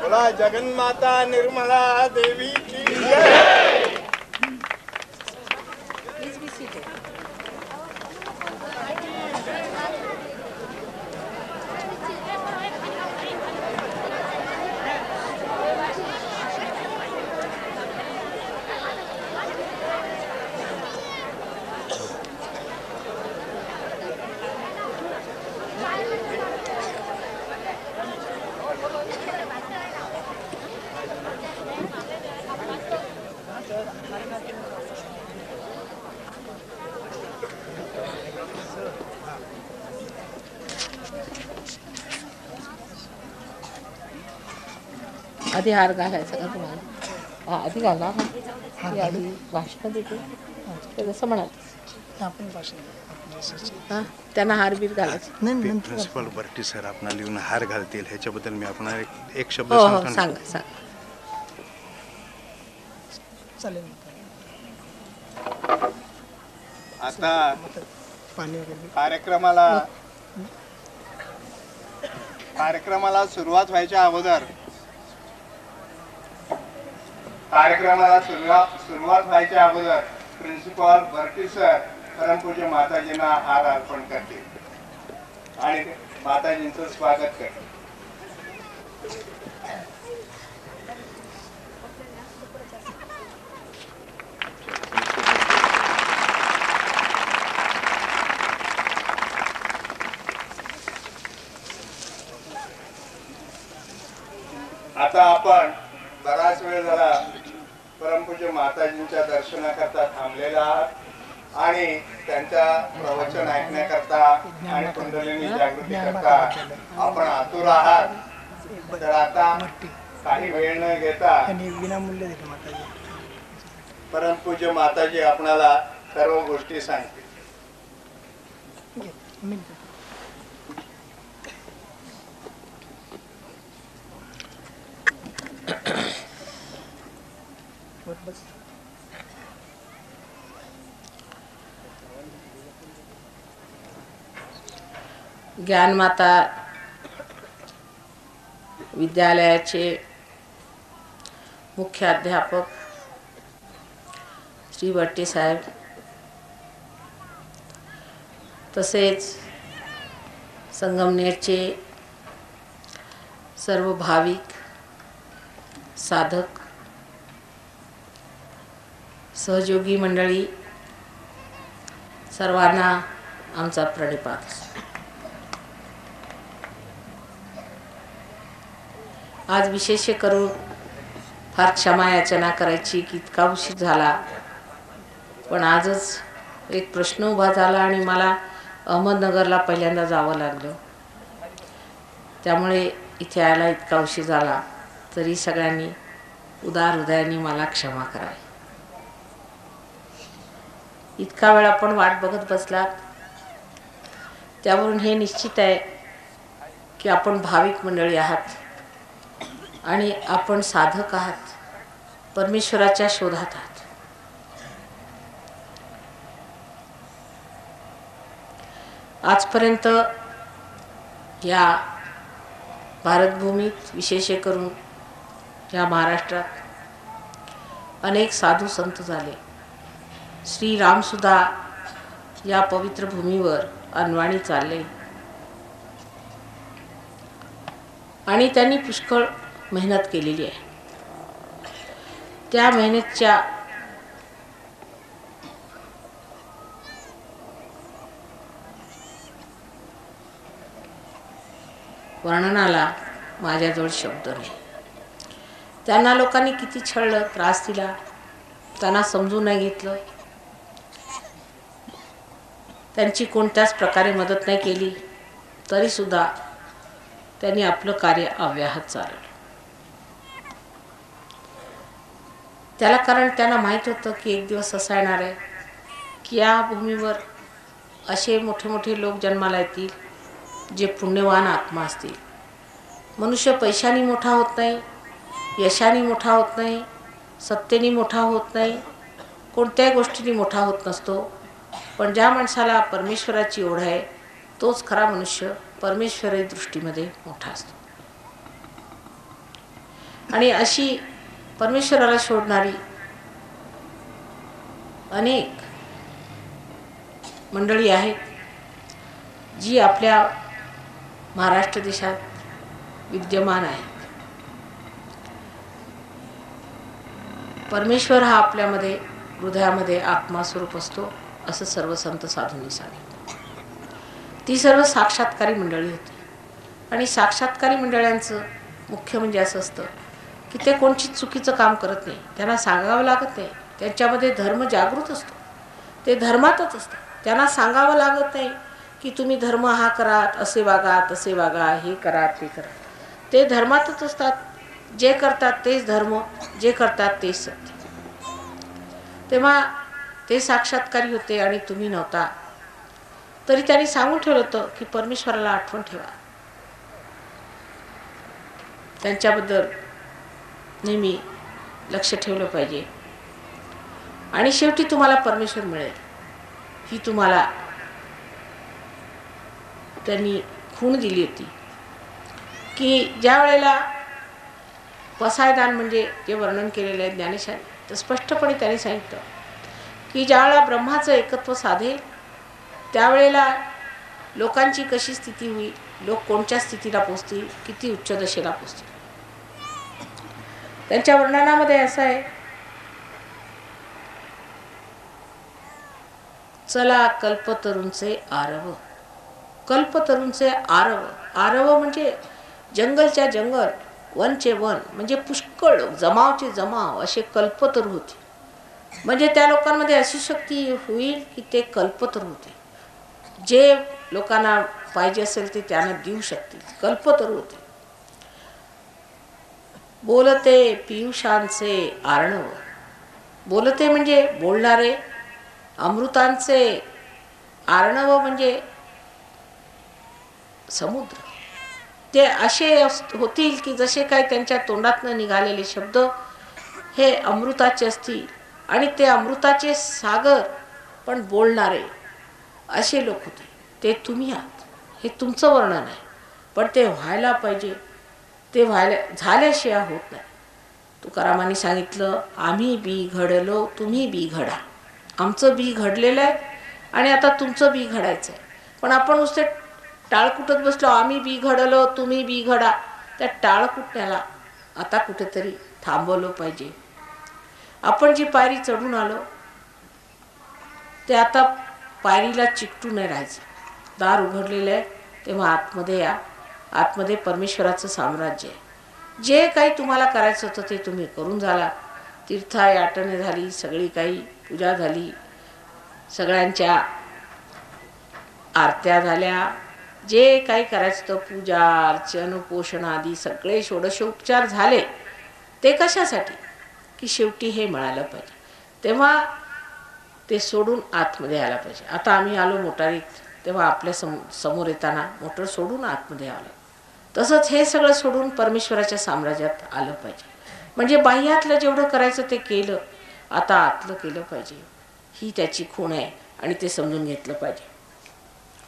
बोला जगन्माता निर्मला देवी की जय। आधी हार घालायचा का तुम्हाला? हा आधी घाला. आधी भाषण देते ते जसं म्हणाल आपण भाषण हां त्यांना हार बीर घालायचं. प्रिन्सिपल बर्टी सर आपणाला लिहून हार घालतील ह्याच्याबद्दल मी आपणाला एक शब्द हो हो सांगतो. सांगा सांगा. चालेल. आता पाणी वगैरे कार्यक्रमाला सुरुवात व्हायच्या अगोदर प्रिन्सिपल बर्टी सर परमपूज्य माताजींना हार अर्पण करतील आणि माताजींचं स्वागत करतील. आता आपण बराच वेळ झाला परमपूज्य माताजींच्या दर्शनाकरता थांबलेला आहात आणि त्यांच्या प्रवचन ऐकण्याकरता आणि कुंडलिनी जागृती करता आपण आतुर आहात. तर आता काही वेळ न घेता विनामूल्य दिले माताजी. परमपूज्य माताजी आपणाला सर्व गोष्टी सांगतील. ज्ञानमाता विद्यालयाचे मुख्याध्यापक श्री बट्टे साहेब, तसेच संगमनेरचे सर्व भाविक साधक सहयोगी मंडळी, सर्वांना आमचा प्रणिपात. आज विशेष करून फार क्षमा याचना करायची की इतका उशीर झाला, पण आजच एक प्रश्न उभा झाला आणि मला अहमदनगरला पहिल्यांदा जावं लागलं. त्यामुळे इथे यायला इतका उशीर झाला. तरी सगळ्यांनी उदार हृदयाने मला क्षमा करावी. इतका वेळ आपण वाट बघत बसलात, त्यावरून हे निश्चित आहे की आपण भाविक मंडळी आहात आणि आपण साधक आहात, परमेश्वराच्या शोधात आहात. आजपर्यंत या भारतभूमीत, विशेष करून या महाराष्ट्रात अनेक साधू संत झाले. श्रीरामसुद्धा या पवित्र भूमीवर अनवाणी चालले आणि त्यांनी पुष्कळ मेहनत केलेली आहे. त्या मेहनतच्या वर्णनाला माझ्याजवळ शब्द नाही. त्यांना लोकांनी किती छळलं, त्रास दिला, त्यांना समजून नाही घेतलं, त्यांची कोणत्याच प्रकारे मदत नाही केली, तरीसुद्धा त्यांनी आपलं कार्य अव्याहत चालवलं. त्याला कारण त्यांना माहीत होतं की एक दिवस असा येणार आहे की या भूमीवर असे मोठे मोठे लोक जन्माला येतील जे पुण्यवान आत्मा असतील. मनुष्य पैशाने मोठा होत नाही, यशाने मोठा होत नाही, सत्तेने मोठा होत नाही, कोणत्याही गोष्टीने मोठा होत नसतो. पण ज्या माणसाला परमेश्वराची ओढ आहे तोच खरा मनुष्य परमेश्वरी दृष्टीमध्ये मोठा असतो. आणि अशी परमेश्वराला शोधणारी अनेक मंडळी आहेत जी आपल्या महाराष्ट्र देशात विद्यमान आहेत. परमेश्वर हा आपल्यामध्ये हृदयामध्ये आत्मास्वरूप असतो असं सर्व संत साधूंनी सांगितलं. ती सर्व साक्षात्कारी मंडळी होती. आणि साक्षात्कारी मंडळांचं मुख्य म्हणजे असं असतं की ते कोणची चुकीचं काम करत नाही, त्यांना सांगावं लागत नाही. त्यांच्यामध्ये धर्म जागृत असतो, ते धर्मातच असतात. त्यांना सांगावं लागत नाही की तुम्ही धर्म हा करा, असे वागा, तसे वागा, हे करा, ते करा. ते धर्मातच असतात. जे करतात तेच धर्म, जे करतात तेच सत्य. तेव्हा ते साक्षात्कारी होते आणि तुम्ही नव्हता. तरी त्यांनी सांगून ठेवलं होतं की परमेश्वराला आठवण ठेवा, त्यांच्याबद्दल नेहमी लक्ष ठेवलं पाहिजे. आणि शेवटी तुम्हाला परमेश्वर मिळेल ही तुम्हाला त्यांनी खूण दिली होती. की ज्या वेळेला पसायदान म्हणजे जे वर्णन केलेलं आहे ज्ञानेशाने, तर स्पष्टपणे त्यांनी सांगितलं की ज्यावेळेला ब्रह्माचं एकत्व साधेल त्यावेळेला लोकांची कशी स्थिती होईल, लोक कोणत्या स्थितीला पोचतील, किती उच्च दशेला पोचतील. त्यांच्या वर्णनामध्ये असं आहे, चला कल्पतरूंचे आरव. कल्पतरूंचे आरव, आरव म्हणजे जंगलच्या जंगल, वनचे वन, म्हणजे पुष्कळ जमावचे जमाव असे कल्पतरू होते. म्हणजे त्या लोकांमध्ये अशी शक्ती होईल की ते कल्पतरू होते. जे लोकांना पाहिजे असेल ते त्यांना देऊ शकतील, कल्पतरू होते. बोलते पियुषांचे आर्णव, बोलते म्हणजे बोलणारे, अमृतांचे आर्णव म्हणजे समुद्र. ते असे होतील की जसे काही त्यांच्या तोंडातनं निघालेले शब्द हे अमृताचे असतील आणि ते अमृताचे सागर पण बोलणारे असे लोक होते. ते तुम्ही आहात, हे तुमचं वर्णन आहे. पण ते व्हायला पाहिजे, ते व्हायला झाल्याशिवाय होत नाही. तुकारामांनी सांगितलं, आम्ही बी घडलो तुम्ही बी घडा. आमचं बी घडलेलं आहे आणि आता तुमचं बी घडायचं आहे. पण आपण नुसते टाळ कुटत बसलो, आम्ही बी घडलो तुम्ही बी घडा. त्या टाळ कुटण्याला आता कुठेतरी थांबवलं पाहिजे. आपण जी पायरी चढून आलो ते आता पायरीला चिकटून नाही राहायचं. दार उघडलेलं आहे, तेव्हा आतमध्ये या. आतमध्ये परमेश्वराचं साम्राज्य आहे. जे काही तुम्हाला करायचं होतं ते तुम्ही करून झाला. तीर्थाटने झाली, सगळी काही पूजा झाली, सगळ्यांच्या आरत्या झाल्या, जे काही करायचं होतं पूजा अर्चन पोषण आदी सगळे षोडशोपचार झाले. ते कशासाठी की शेवटी हे मिळालं पाहिजे. तेव्हा ते सोडून आतमध्ये यायला पाहिजे. आता आम्ही आलो मोटारीत, तेव्हा आपल्या समोर येताना मोटर सोडून आतमध्ये आलो. तसंच हे सगळं सोडून परमेश्वराच्या साम्राज्यात आलं पाहिजे. म्हणजे बाह्यातलं जेवढं करायचं ते केलं, आता आतलं केलं पाहिजे. ही त्याची खूण आहे आणि ते समजून घेतलं पाहिजे.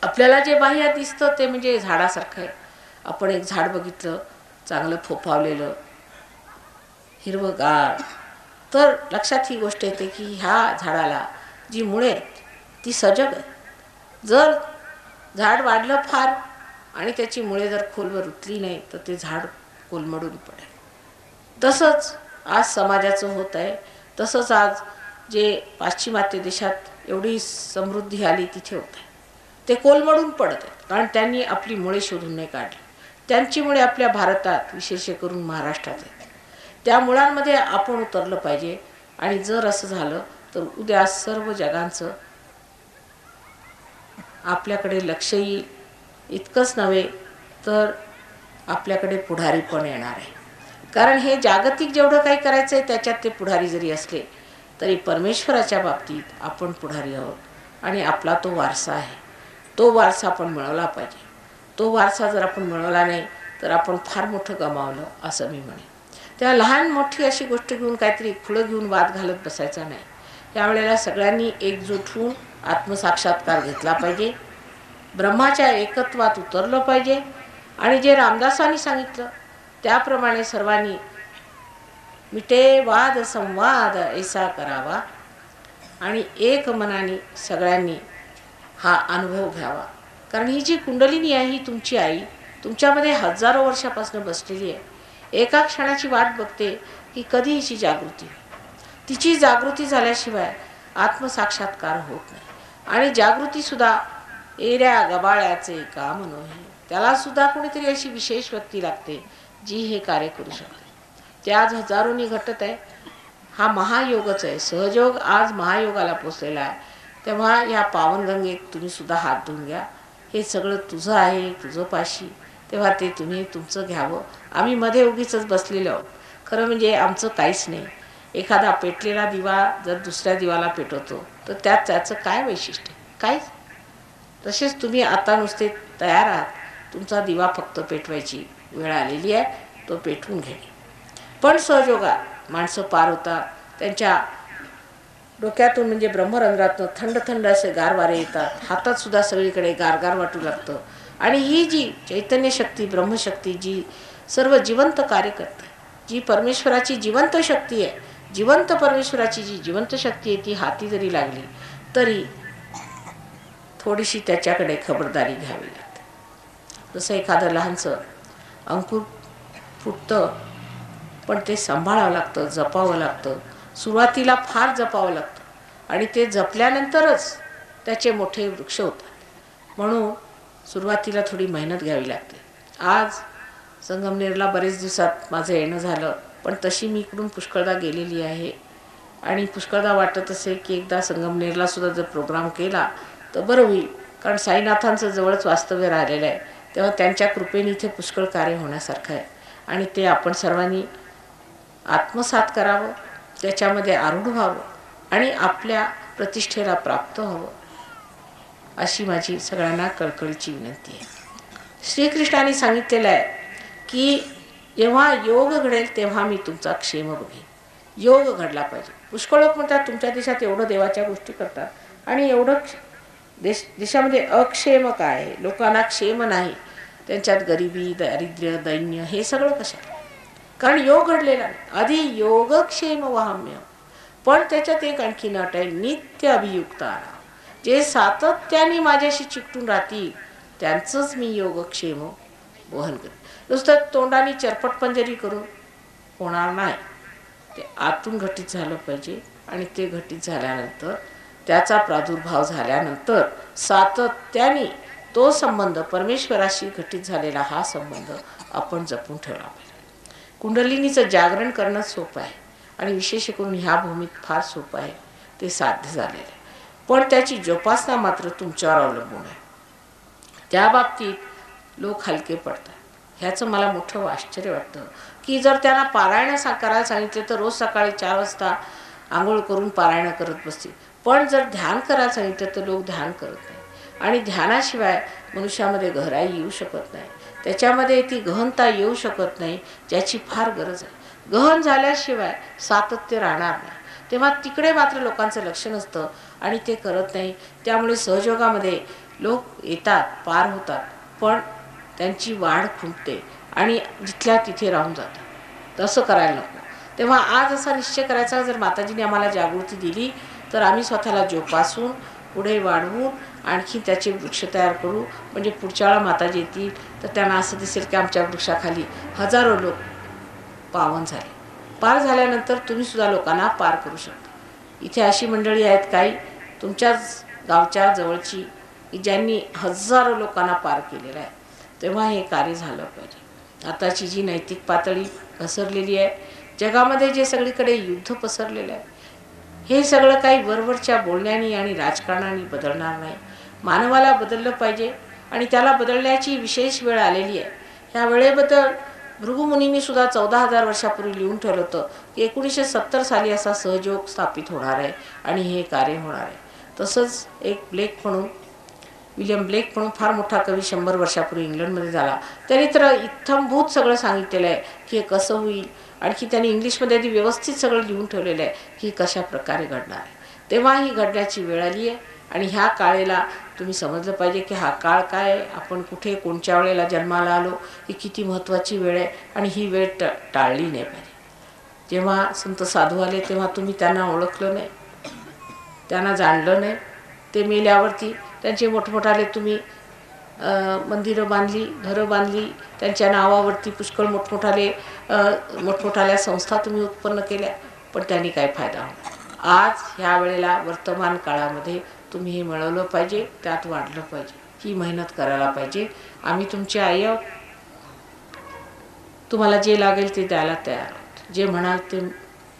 आपल्याला जे बाह्यात दिसतं ते म्हणजे झाडासारखं आहे. आपण एक झाड बघितलं चांगलं फोफावलेलं हिरवंगार, तर लक्षात ही गोष्ट येते की ह्या झाडाला जी मुळे आहेत ती सजग आहेत. जर झाड वाढलं फार आणि त्याची मुळे जर खोलवर उतरली नाही तर ते झाड कोलमडून पडेल. तसंच आज समाजाचं होत आहे. तसंच आज जे पाश्चिमात्य देशात एवढी समृद्धी आली तिथे होत आहे, ते कोलमडून पडत आहेत. कारण त्यांनी आपली मुळे शोधून नाही काढली. त्यांची मुळे आपल्या भारतात विशेष करून महाराष्ट्रात आहेत. त्या मुळांमध्ये आपण उतरलं पाहिजे. आणि जर असं झालं तर उद्या सर्व जगांचं आपल्याकडे लक्ष येईल. इतकंच नव्हे तर आपल्याकडे पुढारी पण येणार आहे. कारण हे जागतिक जेवढं काही करायचं आहे त्याच्यात ते पुढारी जरी असले तरी परमेश्वराच्या बाबतीत आपण पुढारी आहोत आणि आपला तो वारसा आहे. तो वारसा आपण मिळवला पाहिजे. तो वारसा जर आपण मिळवला नाही तर आपण फार मोठं गमावलं असं मी म्हणेन. तेव्हा लहान मोठी अशी गोष्ट घेऊन काहीतरी खुळं घेऊन वाद घालत बसायचा नाही. त्यावेळेला सगळ्यांनी एकजूट होऊन आत्मसाक्षात्कार घेतला पाहिजे. ब्रह्माच्या एकत्वात उतरलं पाहिजे. आणि जे रामदासांनी सांगितलं त्याप्रमाणे सर्वांनी मिटे वाद संवाद ऐसा करावा आणि एक मनाने सगळ्यांनी हा अनुभव घ्यावा. कारण ही जी कुंडलिनी आहे ही तुमची आई तुमच्यामध्ये हजारो वर्षापासून बसलेली आहे. एका क्षणाची वाट बघते की कधी हिची जागृती. तिची जागृती झाल्याशिवाय आत्मसाक्षात्कार होत नाही. आणि जागृतीसुद्धा एऱ्या गबाळ्याचे काम नव्हे. त्यालासुद्धा कोणीतरी अशी विशेष व्यक्ती लागते जी हे कार्य करू शकते. ते आज हजारोनी घटत आहे. हा महायोगच आहे. सहयोग आज महायोगाला पोचलेला आहे. तेव्हा या पावनगंगेत तुम्ही सुद्धा हात धुवून घ्या. हे सगळं तुझं आहे, तुझं पाशी. तेव्हा ते तुम्ही तुमचं घ्यावं. आम्ही मध्ये उगीच बसलेलो आहोत. खरं म्हणजे आमचं काहीच नाही. एखादा पेटलेला दिवा जर दुसऱ्या दिवाला पेटवतो तर त्याचं काय वैशिष्ट्य? काहीच. तसेच तुम्ही आता नुसते तयार आहात. तुमचा दिवा फक्त पेटवायची वेळ आलेली आहे. तो पेटवून घेणे. पण सहयोगात माणसं पार होतात. त्यांच्या डोक्यातून म्हणजे ब्रह्मरंध्रातून थंड थंड असे गार वारे येतात. हातात सुद्धा सगळीकडे गारगार वाटू लागतं. आणि ही जी चैतन्य शक्ती ब्रह्मशक्ती जी सर्व जिवंत कार्य करते, जी परमेश्वराची जिवंत शक्ती आहे, जिवंत परमेश्वराची जी जिवंत शक्ती आहे ती हाती जरी लागली तरी थोडीशी त्याच्याकडे खबरदारी घ्यावी लागते. जसं एखादं लहानसं अंकुर फुटतं पण ते सांभाळावं लागतं, जपावं लागतं. सुरुवातीला फार जपावं लागतं आणि ते जपल्यानंतरच त्याचे मोठे वृक्ष होतात. म्हणून सुरुवातीला थोडी मेहनत घ्यावी लागते. आज संगमनेरला बरेच दिवसात माझं येणं झालं पण तशी मी इकडून पुष्कळदा गेलेली आहे. आणि पुष्कळदा वाटत असेल की एकदा संगमनेरला सुद्धा जर प्रोग्राम केला तर बरं होईल. कारण साईनाथांचं जवळच वास्तव्य राहिलेलं आहे. तेव्हा त्यांच्या कृपेने इथे पुष्कळ कार्य होण्यासारखं आहे. आणि ते आपण सर्वांनी आत्मसात करावं, त्याच्यामध्ये आरूढ व्हावं आणि आपल्या प्रतिष्ठेला प्राप्त व्हावं अशी माझी सगळ्यांना कळकळीची विनंती आहे. श्रीकृष्णाने सांगितलेलं आहे की जेव्हा योग घडेल तेव्हा मी तुमचा क्षेम बघेन. योग घडला पाहिजे. पुष्कळ लोक म्हणतात तुमच्या देशात एवढं देवाच्या गोष्टी करतात आणि एवढं देशामध्ये अक्षेम काय आहे? लोकांना क्षेम नाही. त्यांच्यात गरिबी, दारिद्र्य, दैन्य हे सगळं कशात? कारण योग घडलेला नाही. आधी योगक्षेम वाहम्य. पण त्याच्यात एक आणखी नट आहे, नित्य अभियुक्ता. जे सातत्याने माझ्याशी चिकटून राहतील त्यांचंच मी योगक्षेम वहन करेन. नुसतं तोंडाने चरपट पंजरी करून होणार नाही. ते आतून घटित झालं पाहिजे आणि ते घटित झाल्यानंतर त्याचा प्रादुर्भाव झाल्यानंतर सातत्याने तो संबंध परमेश्वराशी घटित झालेला हा संबंध आपण जपून ठेवला पाहिजे. कुंडलिनीचं जागरण करणं सोपं आहे आणि विशेष करून ह्या भूमीत फार सोपं आहे. ते साध्य झालेलं आहे. पण त्याची जोपासना मात्र तुमच्यावर अवलंबून आहे. त्या बाबतीत लोक हलके पडतात. ह्याचं मला मोठं आश्चर्य वाटतं की जर त्यांना पारायण करायला सांगितले तर रोज सकाळी 4 वाजता आंघोळ करून पारायण करत बसतील. पण जर ध्यान करायला सांगितलं तर लोक ध्यान करत नाही. आणि ध्यानाशिवाय मनुष्यामध्ये गहराई येऊ शकत नाही. त्याच्यामध्ये ती गहनता येऊ शकत नाही ज्याची फार गरज आहे. गहन झाल्याशिवाय सातत्य राहणार नाही. तेव्हा तिकडे मात्र लोकांचं लक्ष नसतं आणि ते करत नाही. त्यामुळे सहयोगामध्ये लोक येतात, पार होतात, पण त्यांची वाढ खुंटते आणि जिथल्या तिथे राहून जातात. तसं करायला नको. तेव्हा आज असा निश्चय करायचा, जर माताजीने आम्हाला जागृती दिली तर आम्ही स्वतःला जोपासून पुढे वाढवून आणखी त्याचे वृक्ष तयार करू. म्हणजे पुढच्या वेळा माताजी येतील तर त्यांना असं दिसेल की आमच्या वृक्षाखाली हजारो लोक पावन झाले. पार झाल्यानंतर तुम्हीसुद्धा लोकांना पार करू शकता. इथे अशी मंडळी आहेत काही तुमच्याच गावच्या जवळची की ज्यांनी हजारो लोकांना पार केलेलं आहे. तेव्हा हे कार्य झालं पाहिजे. आताची जी नैतिक पातळी पसरलेली आहे, जगामध्ये जे सगळीकडे युद्ध पसरलेलं आहे, हे सगळं काही वरवरच्या बोलण्याने आणि राजकारणाने बदलणार नाही. मानवाला बदललं पाहिजे आणि त्याला बदलण्याची विशेष वेळ आलेली आहे. ह्या वेळेबद्दल भृगुमुनींनी सुद्धा 14,000 वर्षापूर्वी लिहून ठेवलं होतं की 1970 साली असा सहयोग स्थापित होणार आहे आणि हे कार्य होणार आहे. तसंच एक विलियम ब्लेक म्हणून फार मोठा कवी 100 वर्षापूर्वी इंग्लंडमध्ये झाला. त्यांनी तर इत्थंभूत सगळं सांगितलेलं आहे की हे कसं होईल. आणखी त्यांनी इंग्लिशमध्ये आधी व्यवस्थित सगळं लिहून ठेवलेलं आहे की कशा प्रकारे घडणार आहे. तेव्हा ही घडण्याची वेळ आली आहे आणि ह्या काळेला तुम्ही समजलं पाहिजे की हा काळ काय आहे, आपण कुठे कोणत्या वेळेला जन्माला आलो, ही किती महत्त्वाची वेळ आहे आणि ही वेळ टाळली नाही पाहिजे. जेव्हा संत साधू आले तेव्हा तुम्ही त्यांना ओळखलं नाही, त्यांना जाणलं नाही. ते मेल्यावरती त्यांचे मोठमोठाले तुम्ही मंदिरं बांधली, घरं बांधली, त्यांच्या नावावरती पुष्कळ मोठमोठाल्या संस्था तुम्ही उत्पन्न केल्या, पण त्यांनी काय फायदा होणार. आज ह्या वेळेला वर्तमान काळामध्ये तुम्ही हे मिळवलं पाहिजे, त्यात वाढलं पाहिजे, ही मेहनत करायला पाहिजे. आम्ही तुमची आई आहोत, तुम्हाला जे लागेल ते द्यायला तयार आहोत, जे म्हणाल ते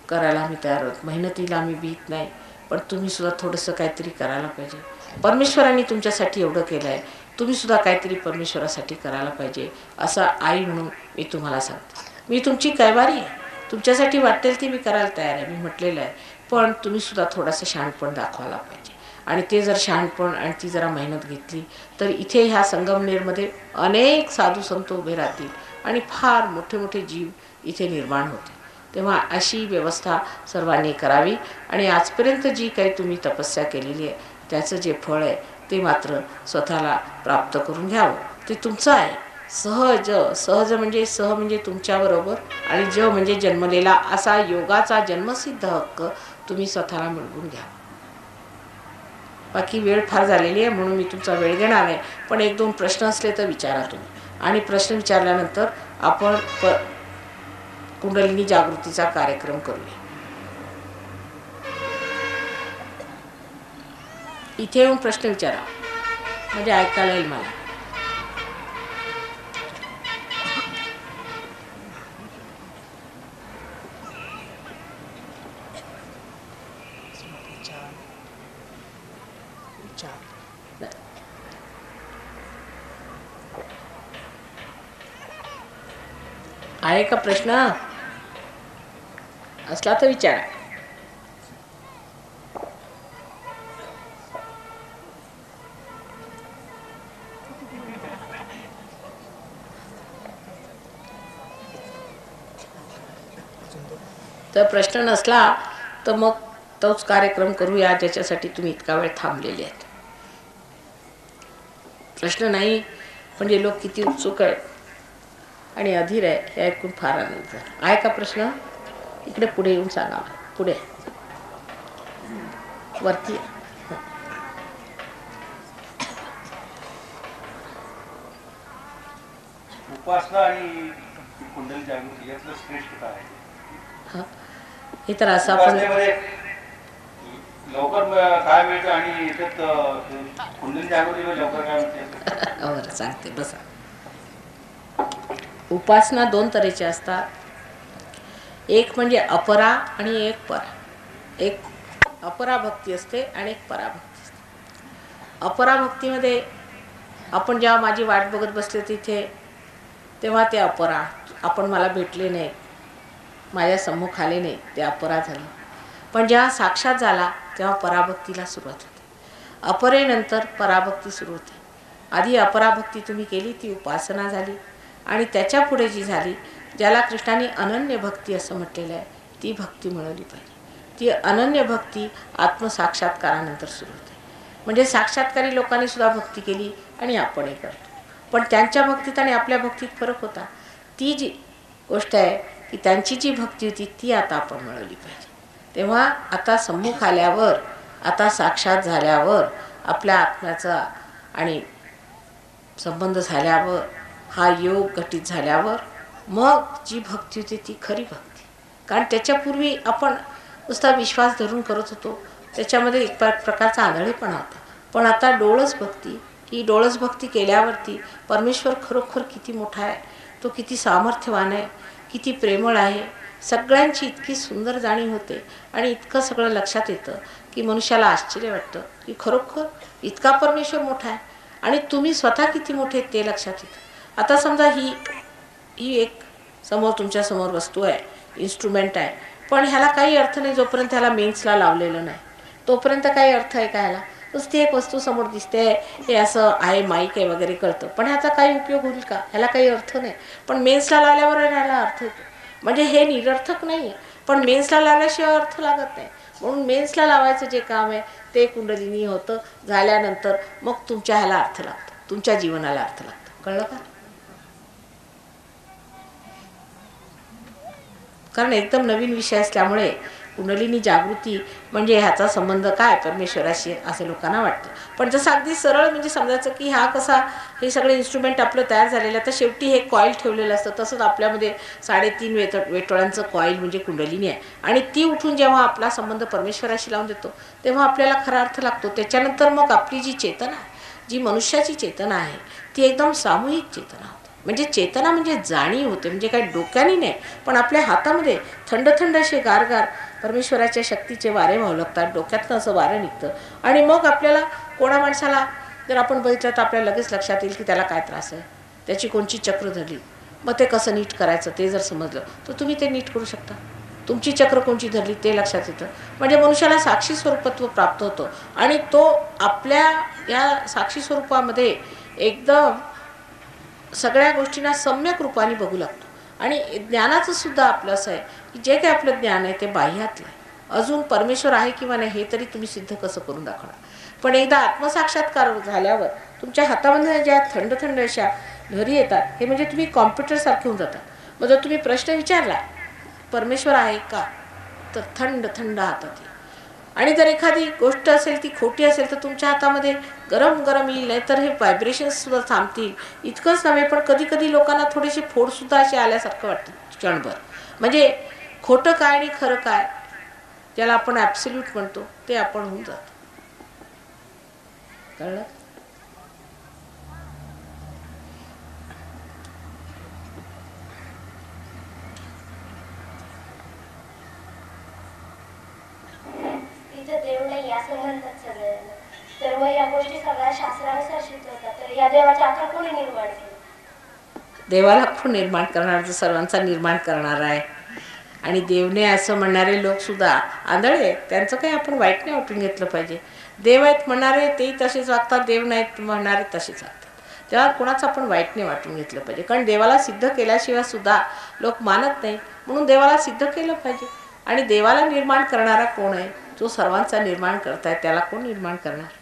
करायला आम्ही तयार आहोत. मेहनतीला आम्ही भीत नाही, पण तुम्ही सुद्धा थोडंसं काहीतरी करायला पाहिजे. परमेश्वरांनी तुमच्यासाठी एवढं केलं आहे, तुम्ही सुद्धा काहीतरी परमेश्वरासाठी करायला पाहिजे, असं आई म्हणून मी तुम्हाला सांगते. मी तुमची कैवारी आहे, तुमच्यासाठी वाटेल ती मी करायला तयार आहे, मी म्हटलेलं आहे. पण तुम्ही सुद्धा थोडंसं शहाणपण दाखवायला पाहिजे. आणि ते जर शहाणपण आणि ती जरा मेहनत घेतली तर इथे ह्या संगमनेरमध्ये अनेक साधू संत उभे राहतील आणि फार मोठे मोठे जीव इथे निर्माण होते. तेव्हा अशी व्यवस्था सर्वांनी करावी. आणि आजपर्यंत जी काही तुम्ही तपस्या केलेली आहे त्याचं जे फळ आहे ते मात्र स्वतःला प्राप्त करून घ्यावं. ते तुमचं आहे. सहज म्हणजे सह म्हणजे तुमच्याबरोबर, आणि ज म्हणजे जन्मलेला, असा योगाचा जन्मसिद्ध हक्क तुम्ही स्वतःला मिळवून घ्या. बाकी वेळ फार झालेली आहे म्हणून मी तुमचा वेळ घेणार आहे, पण 1-2 प्रश्न असले तर विचारा तुम्ही. आणि प्रश्न विचारल्यानंतर आपण कुंडलिनी जागृतीचा कार्यक्रम करूया. इथे येऊन प्रश्न विचारा म्हणजे ऐकायला येईल मला. आहे का प्रश्न? असला तर विचारा. तर प्रश्न नसला तर मग तोच कार्यक्रम करूया ज्याच्यासाठी तुम्ही इतका वेळ थांबलेले आहेत. प्रश्न नाही म्हणजे लोक किती उत्सुक आहेत आणि अधीर आहे हे ऐकून फार आनंद झाला. आहे का प्रश्न? इकडे पुढे येऊन सांगा. पुढे वरती. उपासना आणि कुंडली जागृती यातलं श्रेष्ठ काय आहे? हे तर असं आपण लवकर काय मिळतं आणि याच्यात कुंडली जागृतीला लवकर काय मिळते? बरं सांगते बसा. उपासना 2 तऱ्हेच्या असतात. एक म्हणजे अपरा आणि एक परा. एक अपरा भक्ती असते आणि एक पराभक्ती असते. अपरा भक्तीमध्ये आपण जेव्हा माझी वाट बघत बसले तिथे तेव्हा ते अपरा, आपण मला भेटले नाही, माझ्या सम्मुख आले नाही, ते अपरा झालं. पण जेव्हा साक्षात झाला तेव्हा पराभक्तीला सुरुवात होते. अपरेनंतर पराभक्ती सुरू होते. आधी अपराभक्ती तुम्ही केली ती उपासना झाली, आणि त्याच्या पुढे जी झाली ज्याला कृष्णाने अनन्य भक्ती असं म्हटलेलं आहे ती भक्ती मिळवली पाहिजे. ती अनन्य भक्ती आत्मसाक्षात्कारानंतर सुरू होते. म्हणजे साक्षात्कारी लोकांनी सुद्धा भक्ती केली आणि आपणही करतो, पण त्यांच्या भक्तीत आणि आपल्या भक्तीत फरक होता. ती जी गोष्ट आहे की त्यांची जी भक्ती होती ती आता आपण मिळवली पाहिजे. तेव्हा आता सम्मुख आल्यावर, आता साक्षात झाल्यावर, आपल्या आत्म्याचा आणि संबंध झाल्यावर, हा योग घटित झाल्यावर मग जी भक्ती होती ती खरी भक्ती. कारण त्याच्यापूर्वी आपण नुसता विश्वास धरून करत होतो, त्याच्यामध्ये एक प्रकारचा आंधळेपणा होता. पण आता डोळस भक्ती, ही डोळस भक्ती केल्यावरती परमेश्वर खरोखर किती मोठा आहे, तो किती सामर्थ्यवान आहे, किती प्रेमळ आहे, सगळ्यांची इतकी सुंदर जाणीव होते आणि इतकं सगळं लक्षात येतं की मनुष्याला आश्चर्य वाटतं की खरोखर इतका परमेश्वर मोठा आहे आणि तुम्ही स्वतः किती मोठे ते लक्षात येतं. आता समजा ही एक समोर तुमच्यासमोर वस्तू आहे, इन्स्ट्रुमेंट आहे, पण ह्याला काही अर्थ नाही जोपर्यंत ह्याला मेन्सला लावलेलं नाही, तोपर्यंत काही अर्थ आहे का ह्याला? ती एक वस्तू समोर दिसते, हे असं आहे, माईक आहे वगैरे कळतं, पण ह्याचा काही उपयोग होईल का? ह्याला काही अर्थ नाही. पण मेन्सला लावल्यावर ह्याला अर्थ येतो. म्हणजे हे निरर्थक नाही आहे, पण मेन्सला लावल्याशिवाय अर्थ लागत नाही. म्हणून मेन्सला लावायचं जे काम आहे ते कुंडलिनी होतं. झाल्यानंतर मग तुमच्या ह्याला अर्थ लागतो, तुमच्या जीवनाला अर्थ लागतो. कळलं का? कारण एकदम नवीन विषय असल्यामुळे कुंडलिनी जागृती म्हणजे ह्याचा संबंध काय परमेश्वराशी असं लोकांना वाटतं. पण जसं अगदी सरळ म्हणजे समजायचं की हा कसा हे सगळे इन्स्ट्रुमेंट आपलं तयार झालेलं आहे, तर शेवटी हे कॉईल ठेवलेलं असतं. तसंच आपल्यामध्ये 3.5 वेटोळ्यांचं कॉईल म्हणजे कुंडलिनी आहे. आणि ती उठून जेव्हा आपला संबंध परमेश्वराशी लावून देतो तेव्हा आपल्याला खरा अर्थ लागतो. त्याच्यानंतर मग आपली जी चेतना आहे, जी मनुष्याची चेतना आहे, ती एकदम सामूहिक चेतना होते. म्हणजे चेतना म्हणजे जाणीव होते. म्हणजे काही डोक्याने नाही, पण आपल्या हातामध्ये थंड थंड असे गारगार परमेश्वराच्या शक्तीचे वारे वाहू लागतात. डोक्यातनं असं वारं निघतं. आणि मग आपल्याला कोणा माणसाला जर आपण बघितलं तर आपल्याला लगेच लक्षात येईल की त्याला काय त्रास आहे, त्याची कोणची चक्र धरली, मग ते कसं नीट करायचं ते जर समजलं तर तुम्ही ते नीट करू शकता. तुमची चक्र कोणची धरली ते लक्षात येतं. म्हणजे मनुष्याला साक्षी स्वरूपत्व प्राप्त होतं. आणि तो आपल्या या साक्षी स्वरूपामध्ये एकदम सगळ्या गोष्टींना सम्यक रूपाने बघू लागतो. आणि ज्ञानाचं सुद्धा आपलं असं आहे की जे काही आपलं ज्ञान आहे ते बाह्यातलं आहे. अजून परमेश्वर आहे किंवा नाही हे तरी तुम्ही सिद्ध कसं करून दाखवणार. पण एकदा आत्मसाक्षात्कार झाल्यावर तुमच्या हातामध्ये ज्या थंड थंड अशा लहरी येतात, हे म्हणजे तुम्ही कॉम्प्युटरसारखे होऊन जातात. मग जर तुम्ही प्रश्न विचारला परमेश्वर आहे का, तर थंड थंड हातात येईल. आणि जर एखादी गोष्ट असेल ती खोटी असेल तर तुमच्या हातामध्ये गरम गरम येईल, नाही तर हे व्हायब्रेशन्ससुद्धा थांबतील. इतकंच नव्हे, पण कधी कधी लोकांना थोडेसे फोडसुद्धा असे आल्यासारखं वाटतं क्षणभर. म्हणजे खोटं काय आणि खरं काय, ज्याला आपण ॲब्सोल्यूट म्हणतो, ते आपण होऊन जातो. कळलं? देव नाही असं म्हणतात सगळे. तर मग या गोष्टी सगळ्या शास्त्रानुसार सिद्ध होतात. तर या देवाची आकार कोणी निर्माण केली? देवाला कोण निर्माण करणार, जो सर्वांचा निर्माण करणार आहे. आणि देवने असं म्हणणारे लोकसुद्धा आंधळे, त्यांचं काही आपण वाईट नाही वाटून घेतलं पाहिजे. देव आहेत म्हणणारे तेही तसेच वागतात, देव नाहीत म्हणणारे तसेच वागतात. तेव्हा कोणाचं आपण वाईट नाही वाटून घेतलं पाहिजे. कारण देवाला सिद्ध केल्याशिवाय सुद्धा लोक मानत नाही, म्हणून देवाला सिद्ध केलं पाहिजे. आणि देवाला निर्माण करणारा कोण आहे, जो सर्वांचा निर्माण करताय, त्याला कोण निर्माण करणार.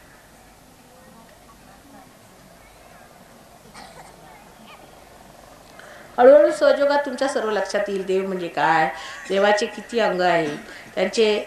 हळूहळू सहयोगात तुमच्या सर्व लक्षात येईल देव म्हणजे काय, देवाचे किती अंग आहेत. त्यांचे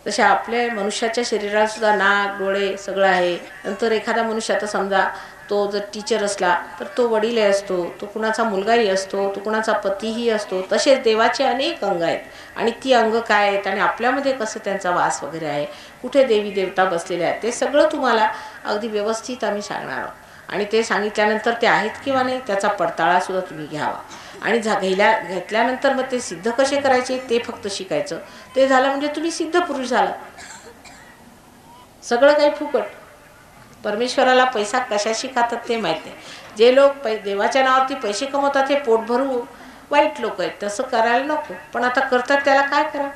तसे आपल्या मनुष्याच्या शरीरात सुद्धा नाक डोळे सगळं आहे. नंतर एखादा मनुष्य, आता समजा तो जर टीचर असला तर तो वडील असतो, तो कुणाचा मुलगाही असतो, तो कुणाचा पतीही असतो. तसेच देवाचे अनेक अंग आहेत. आणि ती अंग काय आहेत आणि आपल्यामध्ये कसं त्यांचा वास वगैरे आहे, कुठे देवी देवता बसलेले आहेत, ते सगळं तुम्हाला अगदी व्यवस्थित आम्ही सांगणार आहोत. आणि ते सांगितल्यानंतर ते आहेत किंवा नाही त्याचा पडताळासुद्धा तुम्ही घ्यावा. आणि घेतल्यानंतर मग ते सिद्ध कसे करायचे ते फक्त शिकायचं. ते झालं म्हणजे तुम्ही सिद्ध पुरुष झाला. सगळं काही फुकट. परमेश्वराला पैसा कशाशी खातात ते माहीत नाही. जे लोक देवाच्या नावावरती पैसे कमवतात हे पोट भरू वाईट लोक आहेत. तसं करायला नको. पण आता करतात त्याला काय करा.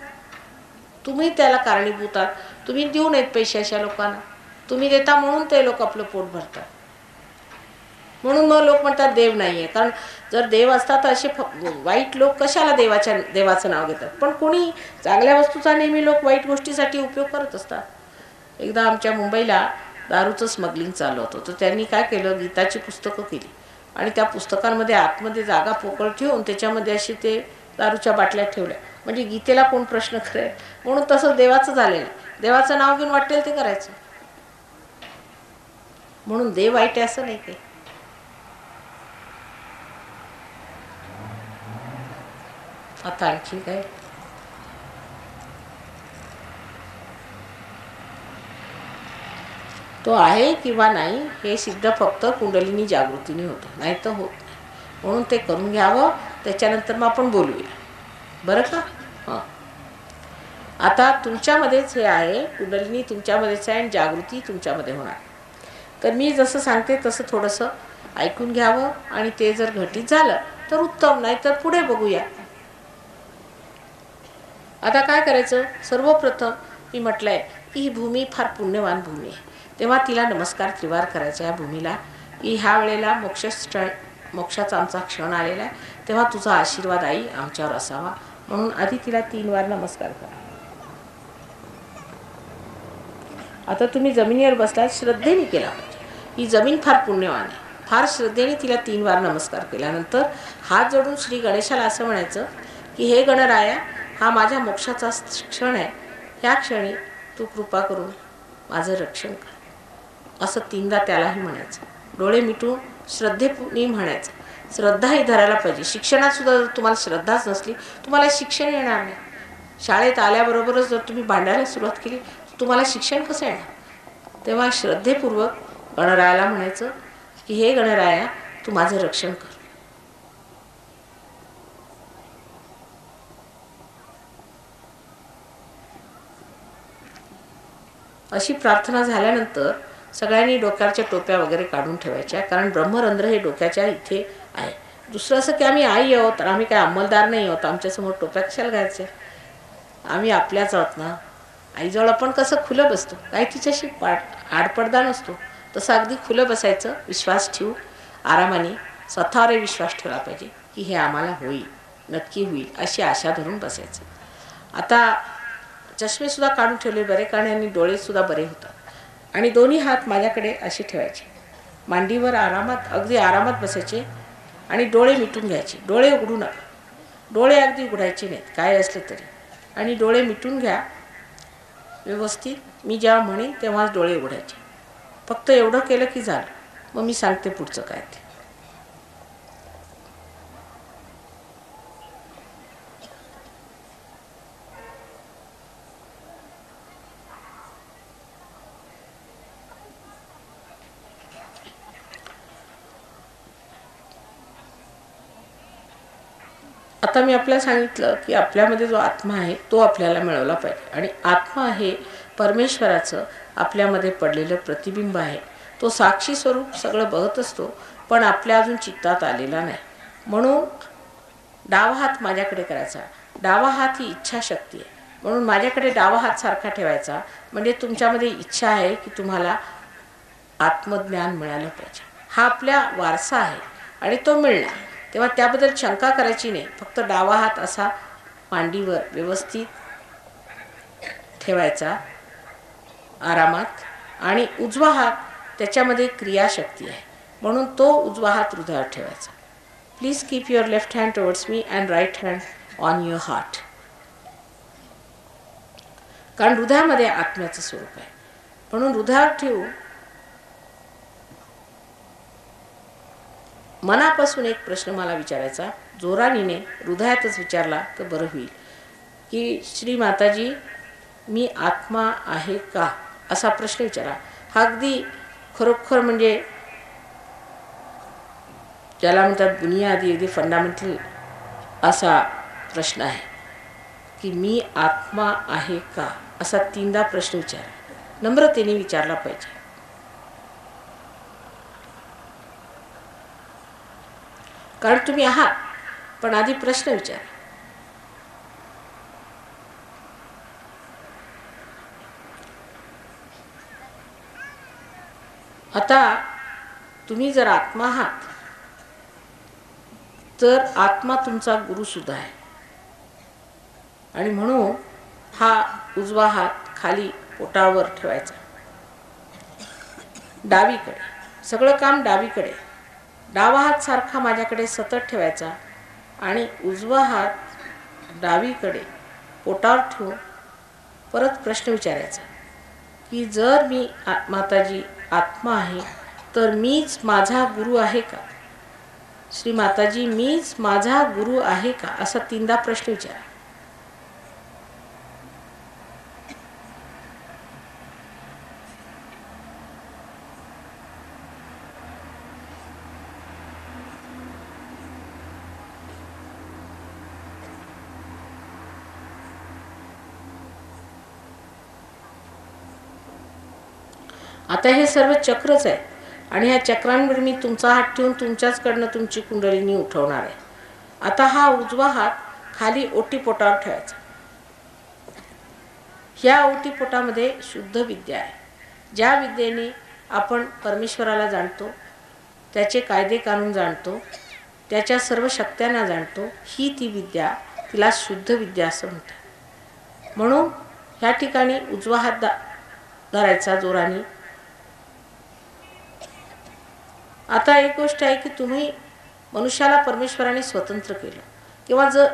तुम्ही त्याला कारणीभूत आहात. तुम्ही देऊ नयेत पैसे अशा लोकांना. तुम्ही देता म्हणून ते लोक आपलं पोट भरतात. म्हणून मग लोक म्हणतात देव नाही आहे. कारण जर देव असतात तर असे वाईट लोक कशाला देवाचं नाव घेतात. पण कोणी चांगल्या वस्तूचा नेहमी लोक वाईट गोष्टीसाठी उपयोग करत असतात. एकदा आमच्या मुंबईला दारूचं स्मगलिंग चालू होतं. तर त्यांनी काय केलं, गीताची पुस्तकं केली आणि त्या पुस्तकांमध्ये आतमध्ये जागा पोकळ ठेवून त्याच्यामध्ये अशी ते दारूच्या बाटल्या ठेवल्या. म्हणजे गीतेला कोण प्रश्न करेल. म्हणून तसं देवाचं झालेलं आहे. देवाचं नाव घेऊन वाटेल ते करायचं. म्हणून देव वाईट आहे असं नाही काही. आता आणखी काय, तो आहे किंवा नाही हे सिद्ध फक्त कुंडलिनी जागृतीने होतं, नाही तर होत नाही. म्हणून ते करून घ्यावं. त्याच्यानंतर मग आपण बोलूया, बरं का. हां, आता तुमच्यामध्येच हे आहे, कुंडलिनी तुमच्यामध्येच आहे आणि जागृती तुमच्यामध्ये होणार. तर मी जसं सांगते तसं थोडंसं ऐकून घ्यावं. आणि ते जर घटित झालं तर उत्तम, नाही तर पुढे बघूया. आता काय करायचं, सर्वप्रथम मी म्हटलं आहे की ही भूमी फार पुण्यवान भूमी आहे. तेव्हा तिला नमस्कार त्रिवार करायचा या भूमीला, की ह्या वेळेला मोक्षाचा आमचा क्षण आलेला आहे. तेव्हा तुझा आशीर्वाद आई आमच्यावर असावा. म्हणून आधी तिला 3 वार नमस्कार करा. आता तुम्ही जमिनीवर बसलात, श्रद्धेने केला पाहिजे. ही जमीन फार पुण्यवान आहे. फार श्रद्धेने तिला 3 वार नमस्कार केल्यानंतर हात जोडून श्री गणेशाला असं म्हणायचं की हे गणराया, हा माझ्या मोक्षाचा क्षण आहे, ह्या क्षणी तू कृपा करून माझं रक्षण कर, असं 3दा त्यालाही म्हणायचं. डोळे मिटून श्रद्धेने म्हणायचं. श्रद्धा ही धरायला पाहिजे. शिक्षणात सुद्धा जर तुम्हाला श्रद्धाच नसली, तुम्हाला शिक्षण येणार नाही. शाळेत आल्याबरोबरच जर तुम्ही भांडायला सुरुवात केली, तुम्हाला शिक्षण कसं येणार? तेव्हा श्रद्धेपूर्वक गणरायाला म्हणायचं की हे गणराया, तू माझं रक्षण कर. अशी प्रार्थना झाल्यानंतर सगळ्यांनी डोक्याच्या टोप्या वगैरे काढून ठेवायच्या, कारण ब्रह्मरंध्र हे डोक्याच्या इथे आहे. दुसरं असं की आम्ही आई आहोत, तर आम्ही काय अंमलदार नाही आहोत, आमच्यासमोर टोप्या कशाला घ्यायच्या? आम्ही आपल्याच आहोत ना. आईजवळ आपण कसं खुलं बसतो, काही तिच्याशी आडपडदा नसतो, तसं अगदी खुलं बसायचं. विश्वास ठेवू, आरामाने स्वतःवर विश्वास ठेवला पाहिजे की हे आम्हाला होईल, नक्की होईल, अशी आशा धरून बसायचं. आता चष्मेसुद्धा काढून ठेवले बरे, कारण यांनी डोळेसुद्धा बरे होतात. आणि दोन्ही हात माझ्याकडे असे ठेवायचे, मांडीवर आरामात, अगदी आरामात बसायचे आणि डोळे मिटून घ्यायचे. डोळे उघडू नका, डोळे अगदी उघडायचे नाहीत काय असले तरी, आणि डोळे मिटून घ्या व्यवस्थित. मी जेव्हा म्हणेन तेव्हाच डोळे उघडायचे. फक्त एवढं केलं की झालं. मग मी सांगते पुढचं काय ते. आता मी आपल्याला सांगितलं की आपल्यामध्ये जो आत्मा आहे तो आपल्याला मिळवला पाहिजे. आणि आत्मा हे परमेश्वराचं आपल्यामध्ये पडलेलं प्रतिबिंब आहे. तो साक्षी स्वरूप सगळं बघत असतो, पण आपल्या अजून चित्तात आलेला नाही. म्हणून डावा हात माझ्याकडे करायचा. डावा हात ही इच्छाशक्ती आहे, म्हणून माझ्याकडे डावा हात सारखा ठेवायचा. म्हणजे तुमच्यामध्ये इच्छा आहे की तुम्हाला आत्मज्ञान मिळालं पाहिजे. हा आपल्या वारसा आहे आणि तो मिळणार. तेव्हा त्याबद्दल शंका करायची नाही. फक्त डावा हात असा मांडीवर व्यवस्थित ठेवायचा आरामात, आणि उजवा हात त्याच्यामध्ये क्रियाशक्ती आहे, म्हणून तो उजवा हात हृदयावर ठेवायचा. Please keep your left hand towards me and right hand on your heart. कारण हृदयामध्ये आत्म्याचं स्वरूप आहे, म्हणून हृदयावर ठेवू. मनापासून एक प्रश्न मला विचारायचा, जोरानीने हृदयातच विचारला तर बरं होईल, की श्री माताजी, मी आत्मा आहे का, असा प्रश्न विचारा. हा अगदी खरोखर म्हणजे ज्याला म्हणतात बुनियादी, अगदी फंडामेंटल असा प्रश्न आहे की मी आत्मा आहे का, असा 3दा प्रश्न विचारा. नम्रतेने विचारला पाहिजे. कारण तुम्ही आहात, पण आधी प्रश्न विचारा. आता तुम्ही जर आत्मा आहात तर आत्मा तुमचा गुरु सुद्धा आहे. आणि म्हणून हा उजवा हात खाली पोटावर ठेवायचा, डावीकडे. सगळं काम डावीकडे. डावा हात सारखा माझ्याकडे सतत ठेवायचा आणि उजवा हात डावीकडे पोटावर ठेवून परत प्रश्न विचारायचा की जर मी माताजी आत्मा आहे तर मीच माझा गुरु आहे का? श्री माताजी, मीच माझा गुरु आहे का? असा 3दा प्रश्न विचारा. आता हे सर्व चक्रच आहे आणि ह्या चक्रांवर मी तुमचा हात ठेवून तुमच्याचकडनं तुमची कुंडलिनी उठवणार आहे. आता हा उजवा हात खाली ओटीपोटावर ठेवायचा. ह्या ओटीपोटामध्ये शुद्ध विद्या आहे. ज्या विद्येने आपण परमेश्वराला जाणतो, त्याचे कायदे कानून जाणतो, त्याच्या सर्व शक्त्यांना जाणतो, ही ती विद्या, तिला शुद्ध विद्या असं म्हणतात. म्हणून ह्या ठिकाणी उजवा हात धरायचा जोराने. आता एक गोष्ट आहे की तुम्ही मनुष्याला परमेश्वराने स्वतंत्र केलं, किंवा जर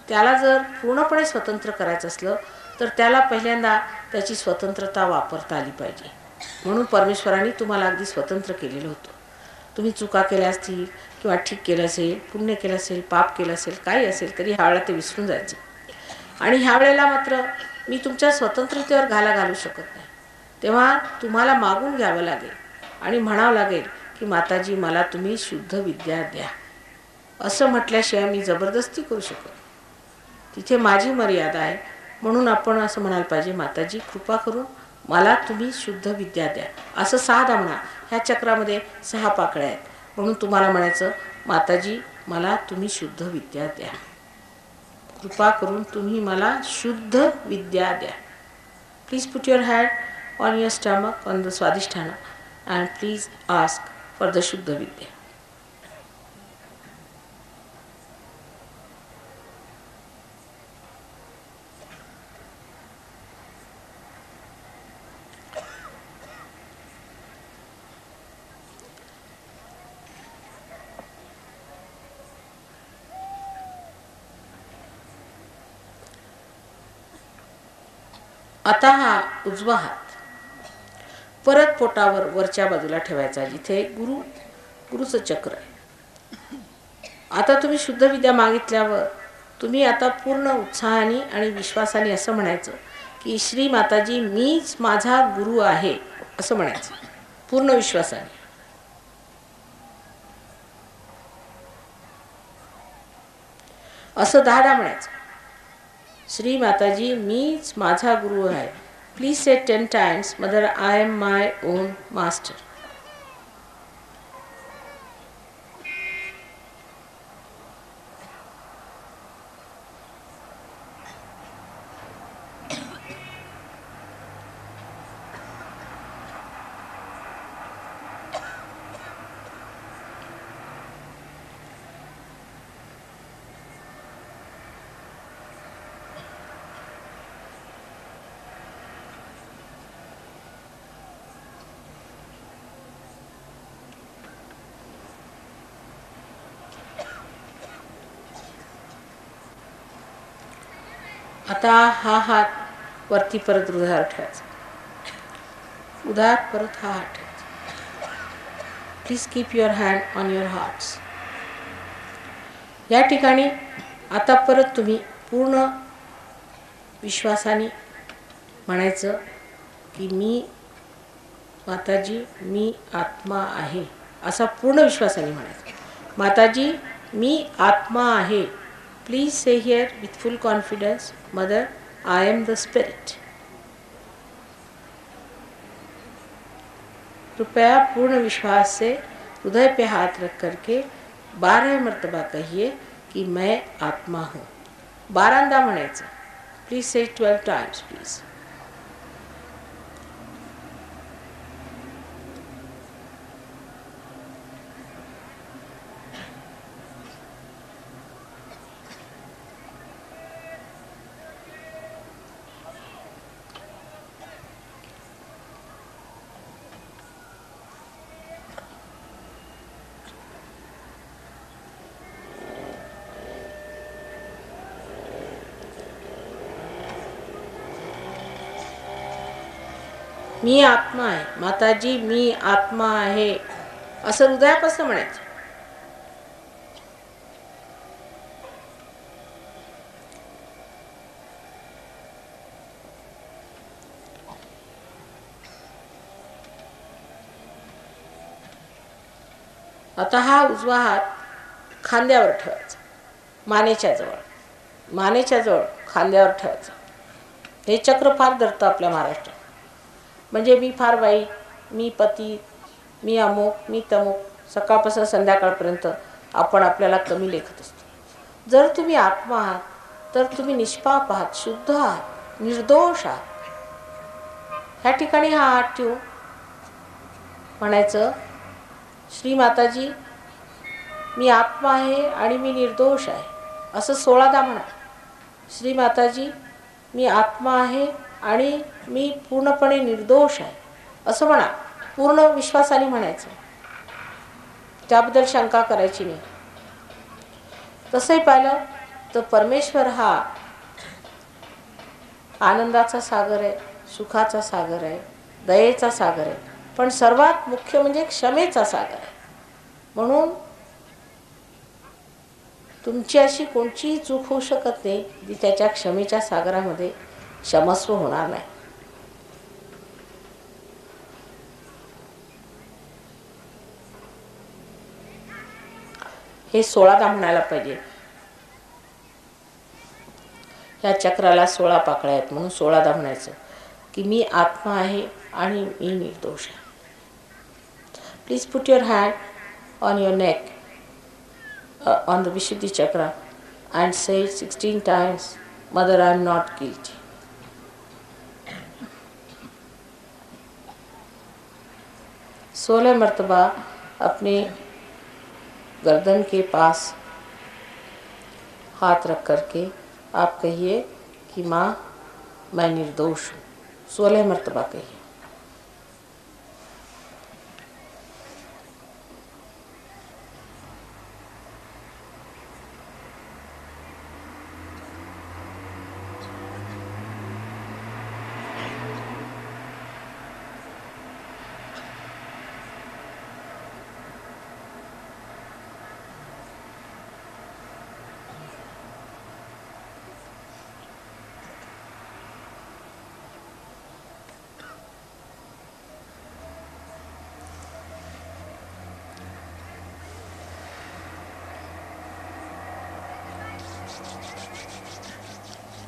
त्याला जर पूर्णपणे स्वतंत्र करायचं असलं तर त्याला पहिल्यांदा त्याची स्वतंत्रता वापरता आली पाहिजे. म्हणून परमेश्वराने तुम्हाला अगदी स्वतंत्र केलेलं होतं. तुम्ही चुका केल्या असतील किंवा ठीक केलं असेल, पुण्य केलं असेल, पाप केलं असेल, काही असेल तरी ह्या वेळेला ते विसरून जायचं. आणि ह्या वेळेला मात्र मी तुमच्या स्वतंत्रतेवर घाला घालू शकत नाही. तेव्हा तुम्हाला मागून घ्यावं लागेल आणि म्हणावं लागेल की माताजी मला तुम्ही शुद्ध विद्या द्या. असं म्हटल्याशिवाय मी जबरदस्ती करू शकत. तिथे माझी मर्यादा आहे. म्हणून आपण असं म्हणायला पाहिजे, माताजी कृपा करून मला तुम्ही शुद्ध विद्या द्या. असं 6दा म्हणा. ह्या चक्रामध्ये 6 पाकळ्या आहेत. म्हणून तुम्हाला म्हणायचं, माताजी मला तुम्ही शुद्ध विद्या द्या. कृपा करून तुम्ही मला शुद्ध विद्या द्या. Please put your hand on your stomach on the Swadhisthana and please ask for the शुद्ध विद्या. आता हा उजवा हात परत पोटावर वरच्या बाजूला ठेवायचा, जिथे गुरुचं चक्र आहे. आता तुम्ही शुद्ध विद्या मागितल्यावर तुम्ही आता पूर्ण उत्साहाने आणि विश्वासाने असं म्हणायचं की श्री माताजी मीच माझा गुरु आहे, असं म्हणायचं पूर्ण विश्वासाने. असं 10दा म्हणायचं, श्री माताजी मीच माझा गुरु आहे. Please say 10 times, mother I am my on master. आता हा हात वरती परत हृदयावर ठेवायचा. उदार परत हा हात ठेवायचा. Please keep your hand on your hearts. या ठिकाणी आता परत तुम्ही पूर्ण विश्वासाने म्हणायचं की मी माताजी मी आत्मा आहे. असा पूर्ण विश्वासाने म्हणायचं, माताजी मी आत्मा आहे. Please say here with full confidence, mother I am the spirit. कृपया पूर्ण विश्वास से हृदय पे हाथ रख करके 12 मर्तबा कहिए कि मैं आत्मा हूँ. 12दा म्हणायचं. Please say 12 times please. मी आत्मा आहे. माताजी मी आत्मा आहे, असं हृदयापासून म्हणायचं. आता हा उजवा हात खांद्यावर ठेवायचा, मानेच्या जवळ खांद्यावर ठेवायचा. हे चक्र फार धरतं आपल्या महाराष्ट्रात. म्हणजे मी फार वाईट, मी पती, मी अमुक, मी तमुक, सकाळपासून संध्याकाळपर्यंत आपण आपल्याला कमी लेखत असतो. जर तुम्ही आत्मा आहात तर तुम्ही निष्पाप आहात, शुद्ध आहात, निर्दोष आहात. ह्या ठिकाणी हा हात ठेवून म्हणायचं, श्री माताजी मी आत्मा आहे आणि मी निर्दोष आहे, असं 16दा म्हणा. श्री माताजी मी आत्मा आहे आणि मी पूर्णपणे निर्दोष आहे, असं म्हणा. पूर्ण विश्वासाने म्हणायचं, त्याबद्दल शंका करायची नाही. तसंही पाहिलं तर परमेश्वर हा आनंदाचा सागर आहे, सुखाचा सागर आहे, दयेचा सागर आहे, पण सर्वात मुख्य म्हणजे क्षमेचा सागर आहे. म्हणून तुमची अशी कोणतीही चूक होऊ शकत नाही जी त्याच्या क्षमेच्या सागरामध्ये क्षमस्व होणार नाही. हे 16दा म्हणायला पाहिजे. ह्या चक्राला 16 पाकळ्या आहेत म्हणून 16दा म्हणायचं की मी आत्मा आहे आणि मी निर्दोष आहे. Please put your hand on your neck on the Vishuddhi chakra and say 16 times, Mother, I am not guilty. सोलह मर्तबा अपने गर्दन के पास हाथ रख करके आप कहिए कि माँ मैं निर्दोष हूँ. 16 मर्तबा कहिए.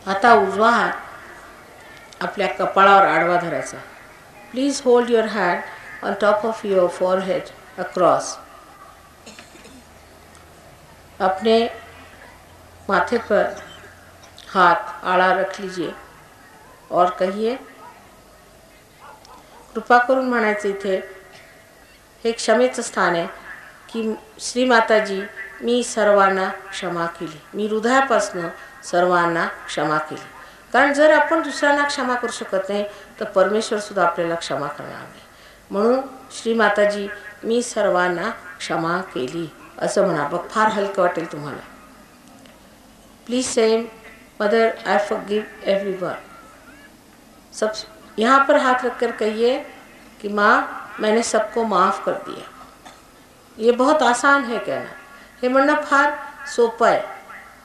आता उजवा हात आपल्या कपाळावर आडवा धरायचा. Please hold your hand on top of your forehead across. अपने माथे पर हाथ आड़ा रख लीजिए और कहिए, कृपा करून म्हणायचं इथे हे क्षमेचं स्थान आहे की श्रीमाताजी मी सर्वांना क्षमा केली, मी हृदयापासून सर्वांना क्षमा केली. कारण जर आपण दुसऱ्यांना क्षमा करू शकत नाही तर परमेश्वरसुद्धा आपल्याला क्षमा करणार नाही. म्हणून श्रीमाताजी मी सर्वांना क्षमा केली असं म्हणा. बघ फार हलकं वाटेल तुम्हाला. Please say mother I forgive everyone. सब यहाँ पर हाथ रखकर कहिए कि माँ मैंने सबको माफ़ कर दिया. ये बहुत आसान है कहना. हे म्हणणं फार सोपं आहे,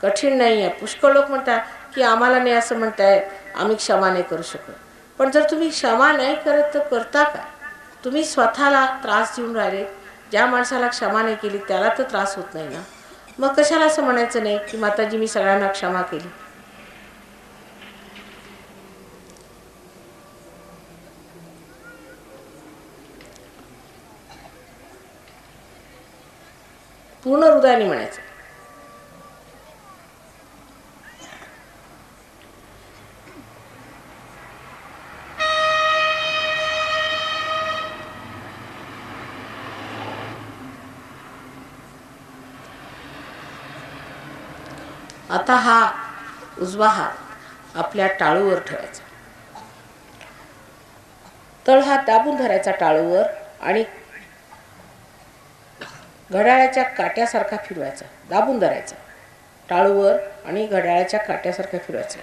कठीण नाही आहे. पुष्कळ लोक म्हणतात की आम्हाला नाही असं म्हणताय, आम्ही क्षमा नाही करू शकत. पण जर तुम्ही क्षमा नाही करत तर करता काय? तुम्ही स्वतःला त्रास देऊन राहिले. ज्या माणसाला क्षमा नाही केली त्याला तर त्रास होत नाही ना. मग कशाला असं म्हणायचं नाही की माताजी मी सगळ्यांना क्षमा केली. पूर्ण हृदयाने म्हणायचं. आता हा उजवा हात आपल्या टाळूवर ठेवायचा. तळ हात दाबून धरायचा टाळूवर आणि घड्याळाच्या काट्यासारखा फिरवायचा. दाबून धरायचा टाळूवर आणि घड्याळाच्या काट्यासारखा फिरवायचा.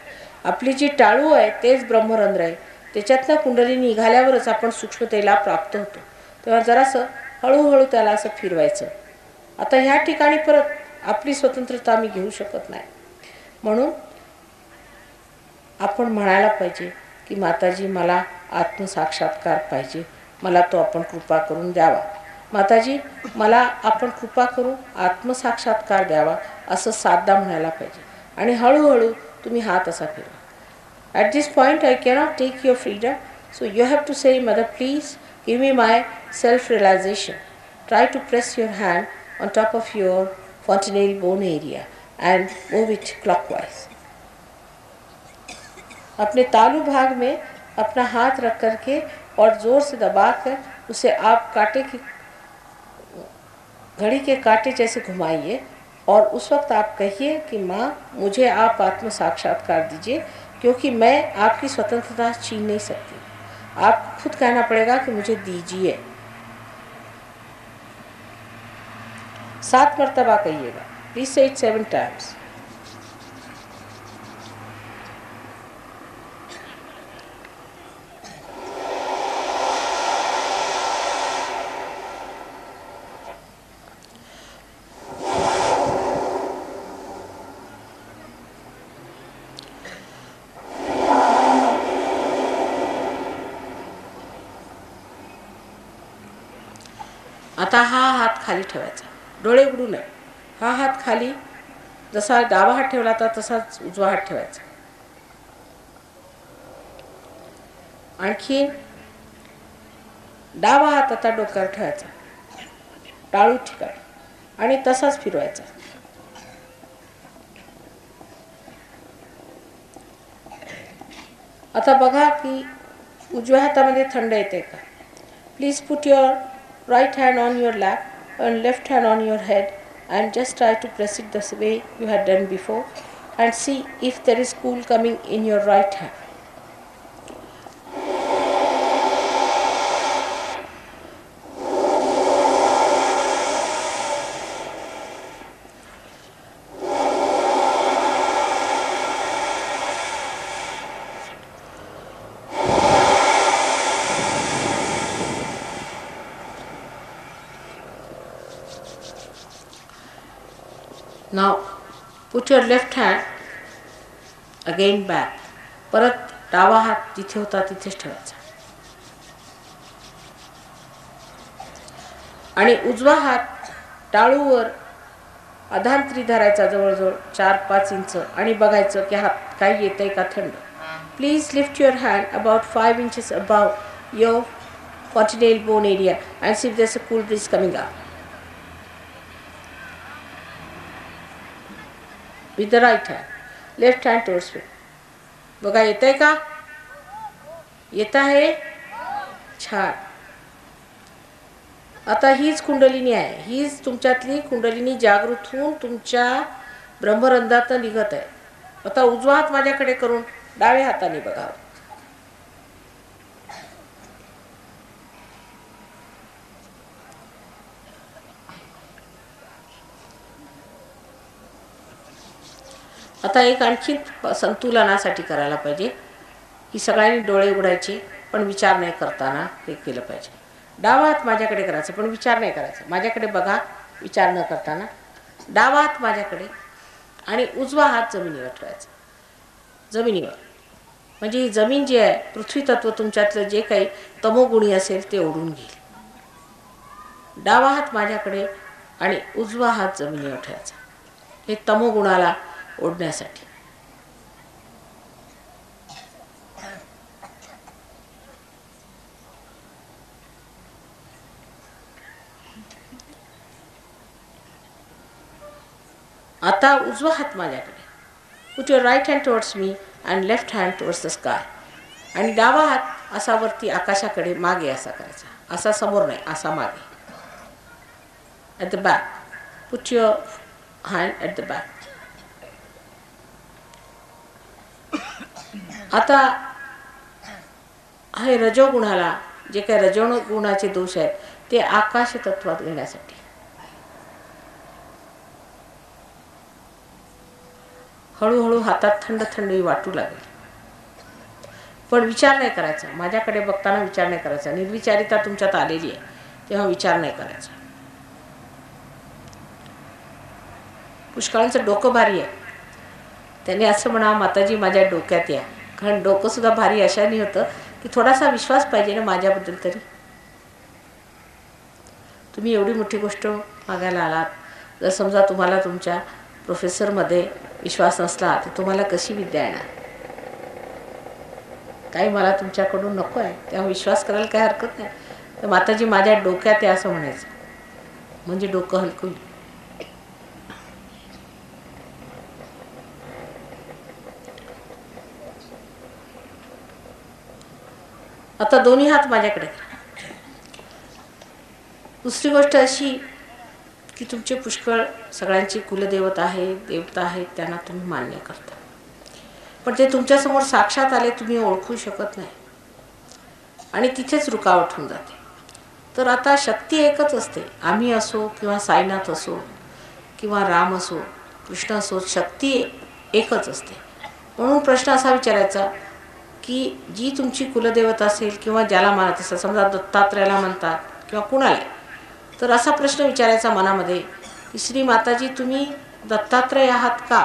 आपली जी टाळू आहे तेच ब्रह्मरंध्र आहे. त्याच्यातनं कुंडली निघाल्यावरच आपण सूक्ष्मतेला प्राप्त होतो. तेव्हा जरासं हळूहळू त्याला असं फिरवायचं. आता ह्या ठिकाणी परत आपली स्वतंत्रता मी घेऊ शकत नाही. म्हणून आपण म्हणायला पाहिजे की माताजी मला आत्मसाक्षात्कार पाहिजे, मला तो आपण कृपा करून द्यावा. माताजी मला आपण कृपा करून आत्मसाक्षात्कार द्यावा असं 7दा म्हणायला पाहिजे. आणि हळूहळू तुम्ही हात असा फिरवा. At this point I cannot take your freedom, so you have to say Mother please give me my self realisation. Try to press your hand on top of your fontanelle bone area and move it clockwise. अपने तालू भाग में अपना हाथ रख करके और ज़ोर से दबाकर उसे आप कांटे की घड़ी के कांटे जैसे घुमाइए और उस वक्त आप कहिए कि माँ मुझे आप आत्म साक्षात्कार दीजिए क्योंकि मैं आपकी स्वतंत्रता छीन नहीं सकती. आप खुद कहना पड़ेगा कि मुझे दीजिए. 7 मर्तबा कहिएगा. Please say it 7 times. आता हा हात खाली ठेवायचा, डोळे उघडू नये. हा हात खाली, जसा डावा हात ठेवला होता तसाच उजवा हात ठेवायचा. आणखी डावा हात आता डोक्यावर ठेवायचा, टाळू ठिकाणी, आणि तसाच फिरवायचा. आता बघा की उजव्या हातामध्ये थंड येते का. Please put your right hand on your lap and left hand on your head and just try to press it the way you had done before and see if there is cool coming in your right hand. Now put your left hand again back. परत डावा हात जिथे होता तिथेच ठेवायचा आणि उजवा हात टाळूवर अधांतरी धरायचा जवळजवळ 4-5 इंच आणि बघायचं की हात काही येतंय का थंड. Please lift your hand about 5 inches above your 40 bone area and see if there's a cool breeze coming up. With the right hand, left hand towards me. बघा येतंय का, येत आहे, छान. आता हीच कुंडलिनी आहे, हीच तुमच्यातली कुंडलिनी जागृत होऊन तुमच्या ब्रह्मरंध्रात निघत आहे. आता उजवा हात माझ्याकडे करून डाव्या हाताने बघा. आता एक आणखी संतुलनासाठी करायला पाहिजे की सगळ्यांनी डोळे उघडायचे पण विचार नाही करताना ते केलं पाहिजे. डावा हात माझ्याकडे करायचा पण विचार नाही करायचा. माझ्याकडे बघा, विचार न करताना डावा हात माझ्याकडे आणि उजवा हात जमिनीवर ठेवायचा. जमिनीवर म्हणजे ही जमीन जी आहे, पृथ्वी तत्व तुमच्यातलं जे काही तमोगुणी असेल ते ओढून घेईल. डावा हात माझ्याकडे आणि उजवा हात जमिनीवर ठेवायचा, हे तमोगुणाला ओढण्यासाठी. आता उजवा हात माझ्याकडे, put your right hand towards me and left hand towards the sky. आणि डावा हात असा वरती आकाशाकडे मागे असा करायचा, असा समोर नाही, असा मागे. At the back, put your hand at the back. आता हे रजोगुणाला जे काही रजोगुणाचे दोष आहेत ते आकाश तत्वात घेण्यासाठी हळूहळू हातात थंड थंडी वाटू लागेल. पण विचार नाही करायचा, माझ्याकडे बघताना विचार नाही करायचा. निर्विचारिता तुमच्यात आलेली आहे तेव्हा विचार नाही करायचा. पुष्कळांचं डोकं भारी आहे, त्याने असं म्हणा माताजी माझ्या डोक्यात या. कारण डोकं सुद्धा भारी अशाने होतं की थोडासा विश्वास पाहिजे ना माझ्याबद्दल तरी. तुम्ही एवढी मोठी गोष्ट मागायला आलात, जर समजा तुम्हाला तुमच्या प्रोफेसरमध्ये विश्वास नसला तर तुम्हाला कशी विद्या येणार. काही मला तुमच्याकडून नको आहे तेव्हा विश्वास करायला काही हरकत नाही. तर माताजी माझ्या डोक्यात या असं म्हणायचं, म्हणजे डोकं हलकं होईल. आता दोन्ही हात माझ्याकडे. दुसरी गोष्ट अशी की तुमचे पुष्कळ सगळ्यांची कुलदेवता आहे, देवता आहेत, त्यांना तुम्ही मान्य करता, पण ते तुमच्यासमोर साक्षात आले तुम्ही ओळखू शकत नाही आणि तिथेच रुकावट होऊन जाते. तर आता शक्ती एकच असते, आम्ही असो किंवा साईनाथ असो किंवा राम असो, कृष्ण असो, शक्ती एकच असते. म्हणून प्रश्न असा विचारायचा की जी तुमची कुलदेवता असेल किंवा ज्याला मानत असेल, समजा दत्तात्रयाला म्हणतात किंवा कुणाला, तर असा प्रश्न विचारायचा मनामध्ये की श्री माताजी तुम्ही दत्तात्रय आहात का,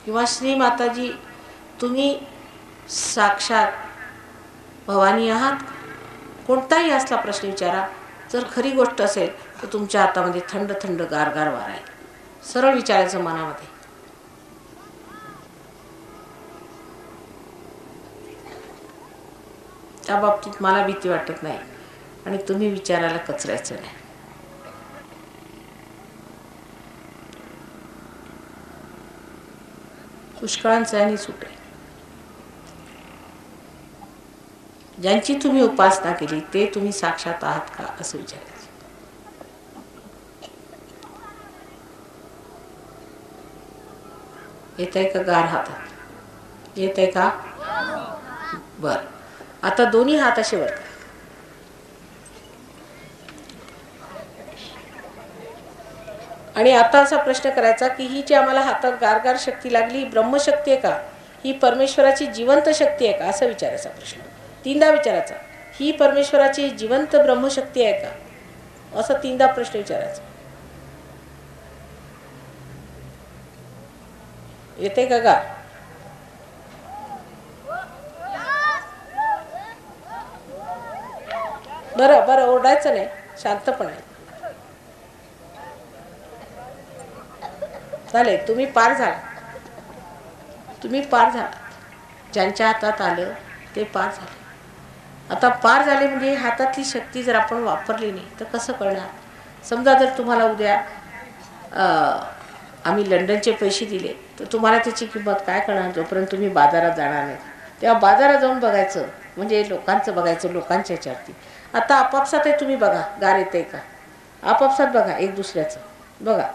किंवा श्री माताजी तुम्ही साक्षात भवानी आहात. कोणताही असला प्रश्न विचारा, जर खरी गोष्ट असेल तर तुमच्या हातामध्ये थंड थंड गारगार वारा आहे. सरळ विचारायचं मनामध्ये. त्या बाबतीत मला भीती वाटत नाही आणि तुम्ही विचारायला कचरायचं नाही. पुष्कळांचा आणि सुटे ज्यांची तुम्ही उपासना केली ते तुम्ही साक्षात आहात का असं विचारायचं. येत आहे का गार हातात? येत आहे का? बर. आता दोन्ही हात असे वर. आणि आता असा प्रश्न करायचा की ही जी आम्हाला हातात गारगार शक्ती लागली ही ब्रह्मशक्ती आहे का, ही परमेश्वराची जिवंत शक्ती आहे का, असं विचारायचा प्रश्न. 3दा विचारायचा. ही परमेश्वराची जिवंत ब्रह्मशक्ती आहे का, असं 3दा प्रश्न विचारायचा. येते का गार? बरं बरं, ओरडायचं नाही, शांतपणे. झाले, तुम्ही पार झाला. तुम्ही पार झाला. ज्यांच्या हातात आलं ते पार झाले. आता पार झाले म्हणजे हातातली शक्ती जर आपण वापरली नाही तर कसं करणार? समजा जर तुम्हाला उद्या आम्ही लंडनचे पैसे दिले तर तुम्हाला त्याची किंमत काय करणार जोपर्यंत तुम्ही बाजारात जाणार नाही. तेव्हा बाजारात जाऊन बघायचं म्हणजे लोकांचं बघायचं, लोकांच्या ह्याच्यावरती. आता आपापसात आहे, तुम्ही बघा गार येते का आपापसात. बघा एक दुसऱ्याचं, बघा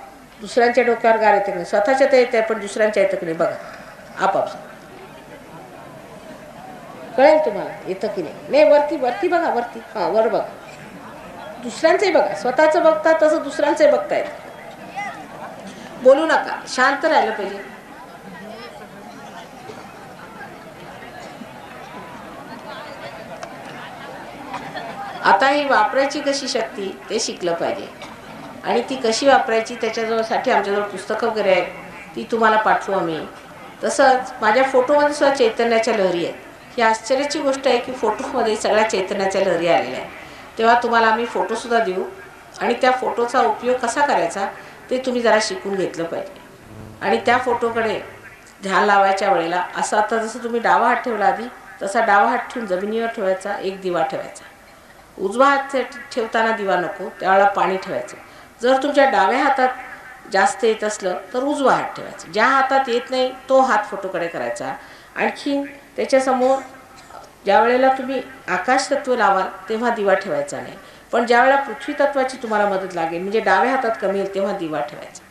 दुसऱ्यांच्या डोक्यावर गार येते की नाही. स्वतःच्या तर येते पण दुसऱ्यांच्या येतं की नाही बघा आपापसात. कळेल तुम्हाला येतं की नाही. नाही वरती वरती बघा, वरती. हां वर बघा. दुसऱ्यांचंही बघा, स्वतःचं बघता तसं दुसऱ्यांचंही बघता येतं. बोलू नका, शांत राहिलं पाहिजे. आता ही वापरायची कशी शक्ती ते शिकलं पाहिजे. आणि ती कशी वापरायची त्याच्याजवळसाठी आमच्याजवळ पुस्तकं वगैरे आहेत, ती तुम्हाला पाठवू आम्ही. तसंच माझ्या फोटोमध्ये सुद्धा चैतन्याच्या लहरी आहेत. ही आश्चर्याची गोष्ट आहे की फोटोमध्ये सगळ्या चैतन्याच्या लहरी आलेल्या आहेत. तेव्हा तुम्हाला आम्ही फोटोसुद्धा देऊ आणि त्या फोटोचा उपयोग कसा करायचा ते तुम्ही जरा शिकून घेतलं पाहिजे. आणि त्या फोटोकडे ध्यान लावायच्या वेळेला असं, आता जसं तुम्ही डावा हात ठेवला आधी तसा डावा हात ठेवून जमिनीवर ठेवायचा, एक दिवा ठेवायचा. उजवा हात ठेवताना दिवा नको, त्यावेळेला पाणी ठेवायचं. जर तुमच्या डाव्या हातात जास्त येत असलं तर उजवा हात ठेवायचा. ज्या हातात येत नाही तो हात फोटोकडे करायचा. आणखी त्याच्यासमोर ज्या वेळेला तुम्ही आकाश तत्व लावाल तेव्हा दिवा ठेवायचा नाही, पण ज्या वेळेला पृथ्वी तत्वाची तुम्हाला मदत लागेल म्हणजे डाव्या हातात कमी येईल तेव्हा दिवा ठेवायचा.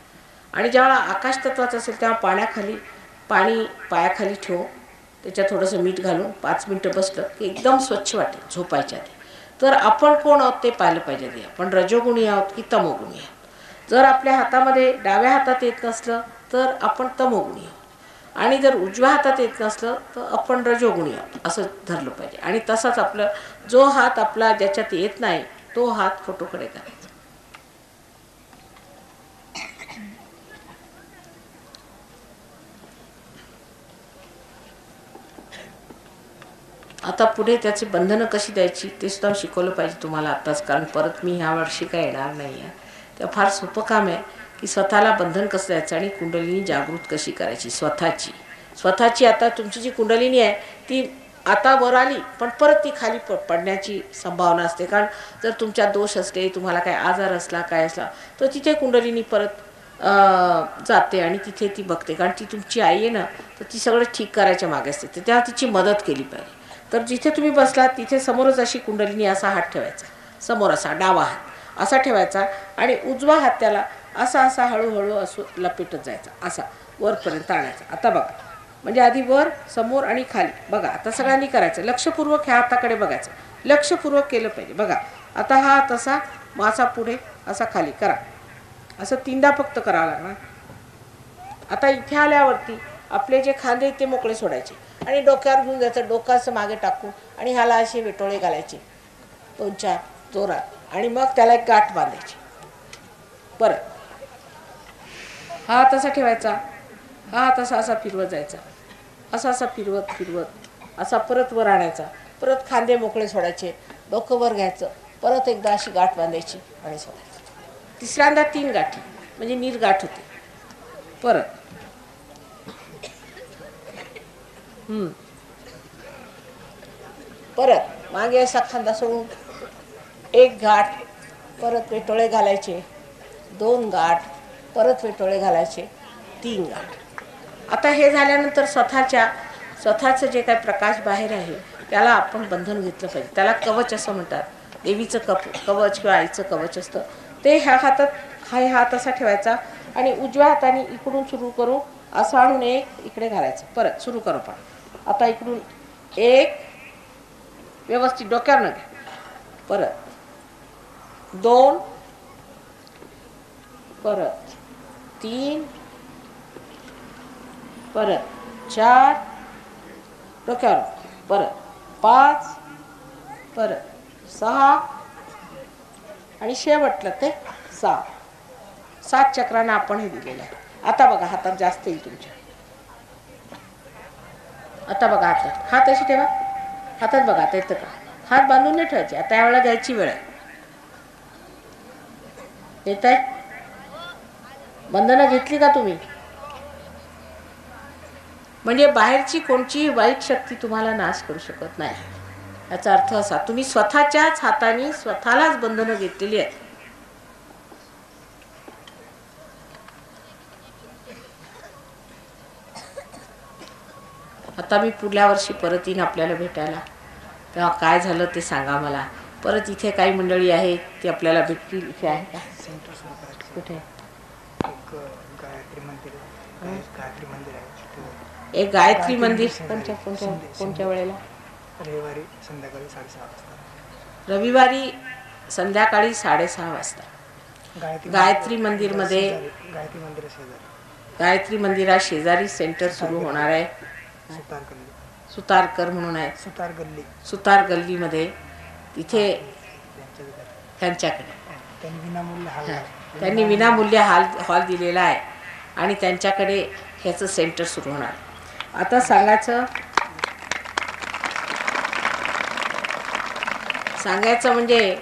आणि ज्यावेळेला आकाश तत्वाचं असेल तेव्हा पाणी पायाखाली ठेवून त्याच्यात थोडंसं मीठ घालून 5 मिनटं बसलं की एकदम स्वच्छ वाटेल झोपायच्या आधी. तर आपण कोण आहोत ते पाहिलं पाहिजे. आपण रजोगुणी आहोत की तमोगुणी आहोत. जर आपल्या हातामध्ये डाव्या हातात येत नसलं तर आपण तमोगुणी आहोत आणि जर उजव्या हातात येत नसलं तर आपण रजोगुणी आहोत असं धरलं पाहिजे. आणि तसाच आपलं जो हात आपला ज्याच्यात येत नाही तो हात फोटोकडे करायचा. आता पुढे त्याची बंधनं कशी द्यायची ते सुद्धा शिकवलं पाहिजे तुम्हाला आत्ताच, कारण परत मी ह्या वर्षी काय येणार नाही आहे. तेव्हा फार सोपं काम आहे की स्वतःला बंधन कसं द्यायचं आणि कुंडलिनी जागृत कशी करायची स्वतःची. आता तुमची जी कुंडलिनी आहे ती आता वर आली पण परत ती खाली पडण्याची संभावना असते. कारण जर तुमच्यात दोष असले, तुम्हाला काय आजार असला काय असला तर तिथे कुंडलिनी परत जाते आणि तिथे ती बघते. कारण ती तुमची आई आहे ना, तर ती सगळं ठीक करायच्या मागे असते, तर तेव्हा तिची मदत केली पाहिजे. तर जिथे तुम्ही बसलात तिथे समोरच अशी कुंडलिनी असा हात ठेवायचा, समोर असा डावा हात असा ठेवायचा आणि उजवा हात त्याला असा हळूहळू असं लपेटत जायचा, असा वरपर्यंत आणायचा. आता बघा, म्हणजे आधी वर, समोर आणि खाली. बघा आता सगळ्यांनी करायचं, लक्षपूर्वक ह्या हाताकडे बघायचं, लक्षपूर्वक केलं पाहिजे. बघा आता हा हात असा, मासा पुढे असा खाली करा, असं 3दा फक्त करावं लागणार. आता इथे आल्यावरती आपले जे खांदे ते मोकळे सोडायचे आणि डोक्यावर घेऊन जायचं, डोकं असं मागे टाकून आणि ह्याला असे विटोळे घालायचे 2-4 जोरात आणि मग त्याला एक गाठ बांधायची. परत हा हात असा ठेवायचा, हा हात असा फिरवत जायचा, असा फिरवत असा परत वर आणायचा, परत खांदे मोकळे सोडायचे, डोकं वर घ्यायचं, परत एकदा अशी गाठ बांधायची आणि सोडायची. तिसऱ्यांदा 3 गाठी म्हणजे नीरगाठ होते. परत परत मागे असा खांदा सोडून 1 गाठ, परत वेटोळे घालायचे, 2 गाठ, परत वेटोळे घालायचे, 3 गाठ. आता हे झाल्यानंतर स्वतःचं जे काही प्रकाश बाहेर आहे त्याला आपण बंधन घेतलं पाहिजे. त्याला कवच असं म्हणतात. देवीचं कवच किंवा आईचं कवच असतं ते. ह्या हातात हा हात असा ठेवायचा आणि उजव्या हाताने इकडून सुरू करू असं आणून 1 इकडे घालायचं. परत सुरू करू पण. आता इकडून 1 व्यवस्थित डोक्यावर न घ्या. परत 2, परत 3, परत 4 डोक्यावर, परत 5, परत 6 आणि शेवटलं ते 7 चक्रांना आपण हे दिलेलं आहे. आता बघा हातात जास्त येईल तुमच्या. आता बघा हात अशी ठेवा. हातात बघा आता येतं का. हात बांधून नाही ठेवायचे. आता यावेळेला द्यायची वेळ आहे. येत आहे. बंधनं घेतली का तुम्ही. म्हणजे बाहेरची कोणची वाईट शक्ती तुम्हाला नाश करू शकत नाही. याचा अर्थ असा तुम्ही स्वतःच्याच हाताने स्वतःलाच बंधनं घेतलेली आहेत. आता मी पुढल्या वर्षी परत येईन आपल्याला भेटायला. तेव्हा काय झालं ते सांगा मला. परत इथे काही मंडळी आहेत ती आपल्याला भेटतील. इथे आहे का सेंटर सुरू करायचं. कुठे. एक गायत्री मंदिर आहे. गायत्री मंदिर आहे. एक गायत्री मंदिर कोणत्या वेळेला. रविवारी संध्याकाळी 6:30 वाजता. रविवारी संध्याकाळी 6:30 वाजता गायत्री मंदिरमध्ये. गायत्री मंदिर शेजारी. गायत्री मंदिरा शेजारी सेंटर सुरू होणार आहे. सुतार गल्ली. सुतारकर म्हणून आहे. सुतार गल्ली. सुतार गल्लीमध्ये तिथे त्यांच्याकडे त्यांनी विनामूल्य हॉल दिलेला आहे आणि त्यांच्याकडे ह्याचं सेंटर सुरू होणार. आता सांगायचं म्हणजे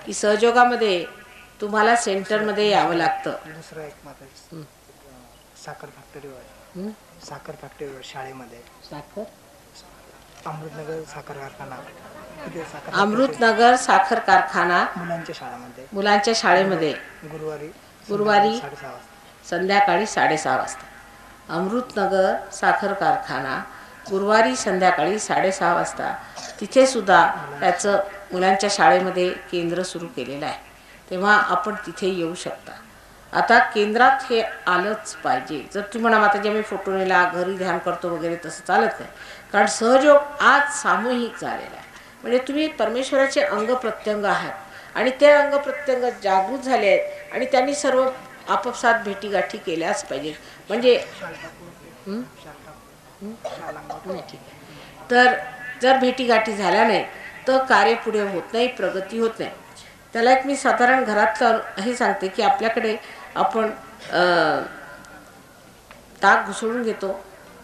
की सहयोगामध्ये तुम्हाला सेंटरमध्ये यावं लागतं. दुसरं एक माता साखर फॅक्टरीवर. साखर फॅक्टरीवर शाळेमध्ये. साखर अमृतनगर साखर कारखाना. अमृतनगर साखर कारखाना मुलांच्या शाळेमध्ये गुरुवारी संध्याकाळी 6:30 वाजता. अमृतनगर साखर कारखाना गुरुवारी संध्याकाळी 6:30 वाजता. तिथे सुद्धा त्याचं मुलांच्या शाळेमध्ये केंद्र सुरू केलेलं आहे. तेव्हा आपण तिथे येऊ शकता. आता केंद्रात हे आलंच पाहिजे. जर तुम्ही म्हणा माताजी आम्ही फोटो नेला घरी ध्यान करतो वगैरे तसं चालत नाही. कारण सहयोग आज सामूहिक झालेला आहे. म्हणजे तुम्ही परमेश्वराचे अंग प्रत्यंग आहात आणि ते अंग प्रत्यंग जागृत झाले आहेत आणि त्यांनी सर्व आपापसात भेटीगाठी केल्याच पाहिजे. म्हणजे तर जर भेटीगाठी झाल्या नाही तर कार्य पुढे होत नाही, प्रगती होत नाही. त्याला एक मी साधारण घरातलं हे सांगते की आपल्याकडे आपण ताक घुसळून घेतो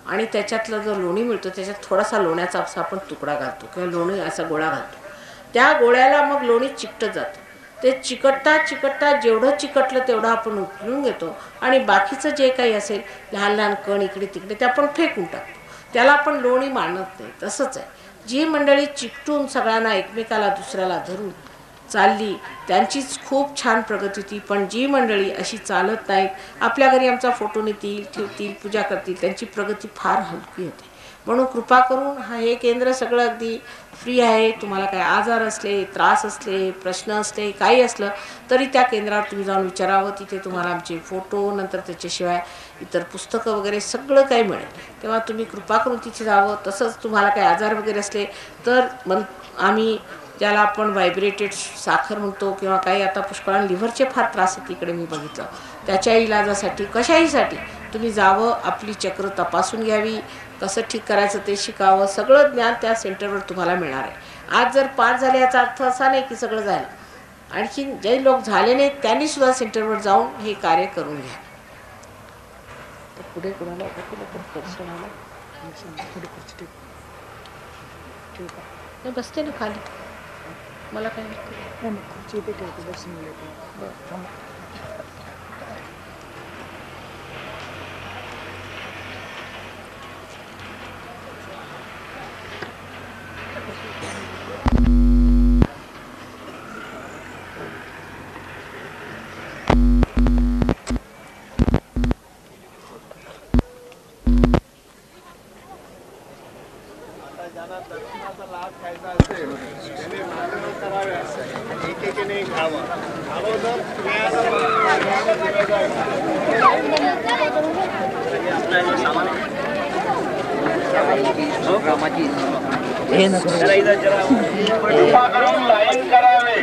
आणि त्याच्यातलं जो लोणी मिळतो त्याच्यात थोडासा लोण्याचा असा आपण तुकडा घालतो किंवा लोणी असा गोळा घालतो. त्या गोळ्याला मग लोणी चिकटत जातं. ते चिकटता जेवढं चिकटलं तेवढं आपण उचलून घेतो आणि बाकीचं जे काही असेल लहान लहान कण इकडे तिकडे ते आपण फेकून टाकतो. त्याला आपण लोणी मानत नाही. तसंच आहे जी मंडळी चिकटून सगळ्यांना एकमेकाला दुसऱ्याला धरून चालली त्यांचीच खूप छान प्रगती होती. पण जी मंडळी अशी चालत नाहीत, आपल्या घरी आमचा फोटो नेतील, ठेवतील, पूजा करतील, त्यांची प्रगती फार हलकी होते. म्हणून कृपा करून हे केंद्र सगळं अगदी फ्री आहे. तुम्हाला काय आजार असले, त्रास असले, प्रश्न असले, काही असलं तरी त्या केंद्रावर तुम्ही जाऊन विचारावं. तिथे तुम्हाला आमचे फोटो नंतर त्याच्याशिवाय इतर पुस्तकं वगैरे सगळं काही मिळेल. तेव्हा तुम्ही कृपा करून तिथे जावं. तसंच तुम्हाला काही आजार वगैरे असले तर आम्ही ज्याला आपण व्हायब्रेटेड साखर म्हणतो किंवा काही आता पुष्कळांना लिव्हरचे फार त्रास आहेत तिकडे मी बघितलं. त्याच्या इलाजासाठी कशाहीसाठी तुम्ही जावं, आपली चक्र तपासून घ्यावी, कसं ठीक करायचं ते शिकावं. सगळं ज्ञान त्या सेंटरवर तुम्हाला मिळणार आहे. आज जर पास झाले याचा अर्थ असा नाही की सगळं झालं. आणखी जे लोक झाले नाहीत त्यांनी सुद्धा सेंटरवर जाऊन हे कार्य करून घ्या. तर पुढे कोणाला बसते ना खाली. मला काही हरकत नाही. नाही नाही, खुर्ची इथे ठेवतो दर्शन घेतो. थांबा. आता ज्यांना दर्शनाचा लाभ घ्यायचा असेल त्यांनी नोंदणी कराव्या, एकेकीने घ्यावं. अगोदर स्त्रियांना दिलं जाईल. कृपा करून लाईन करावे.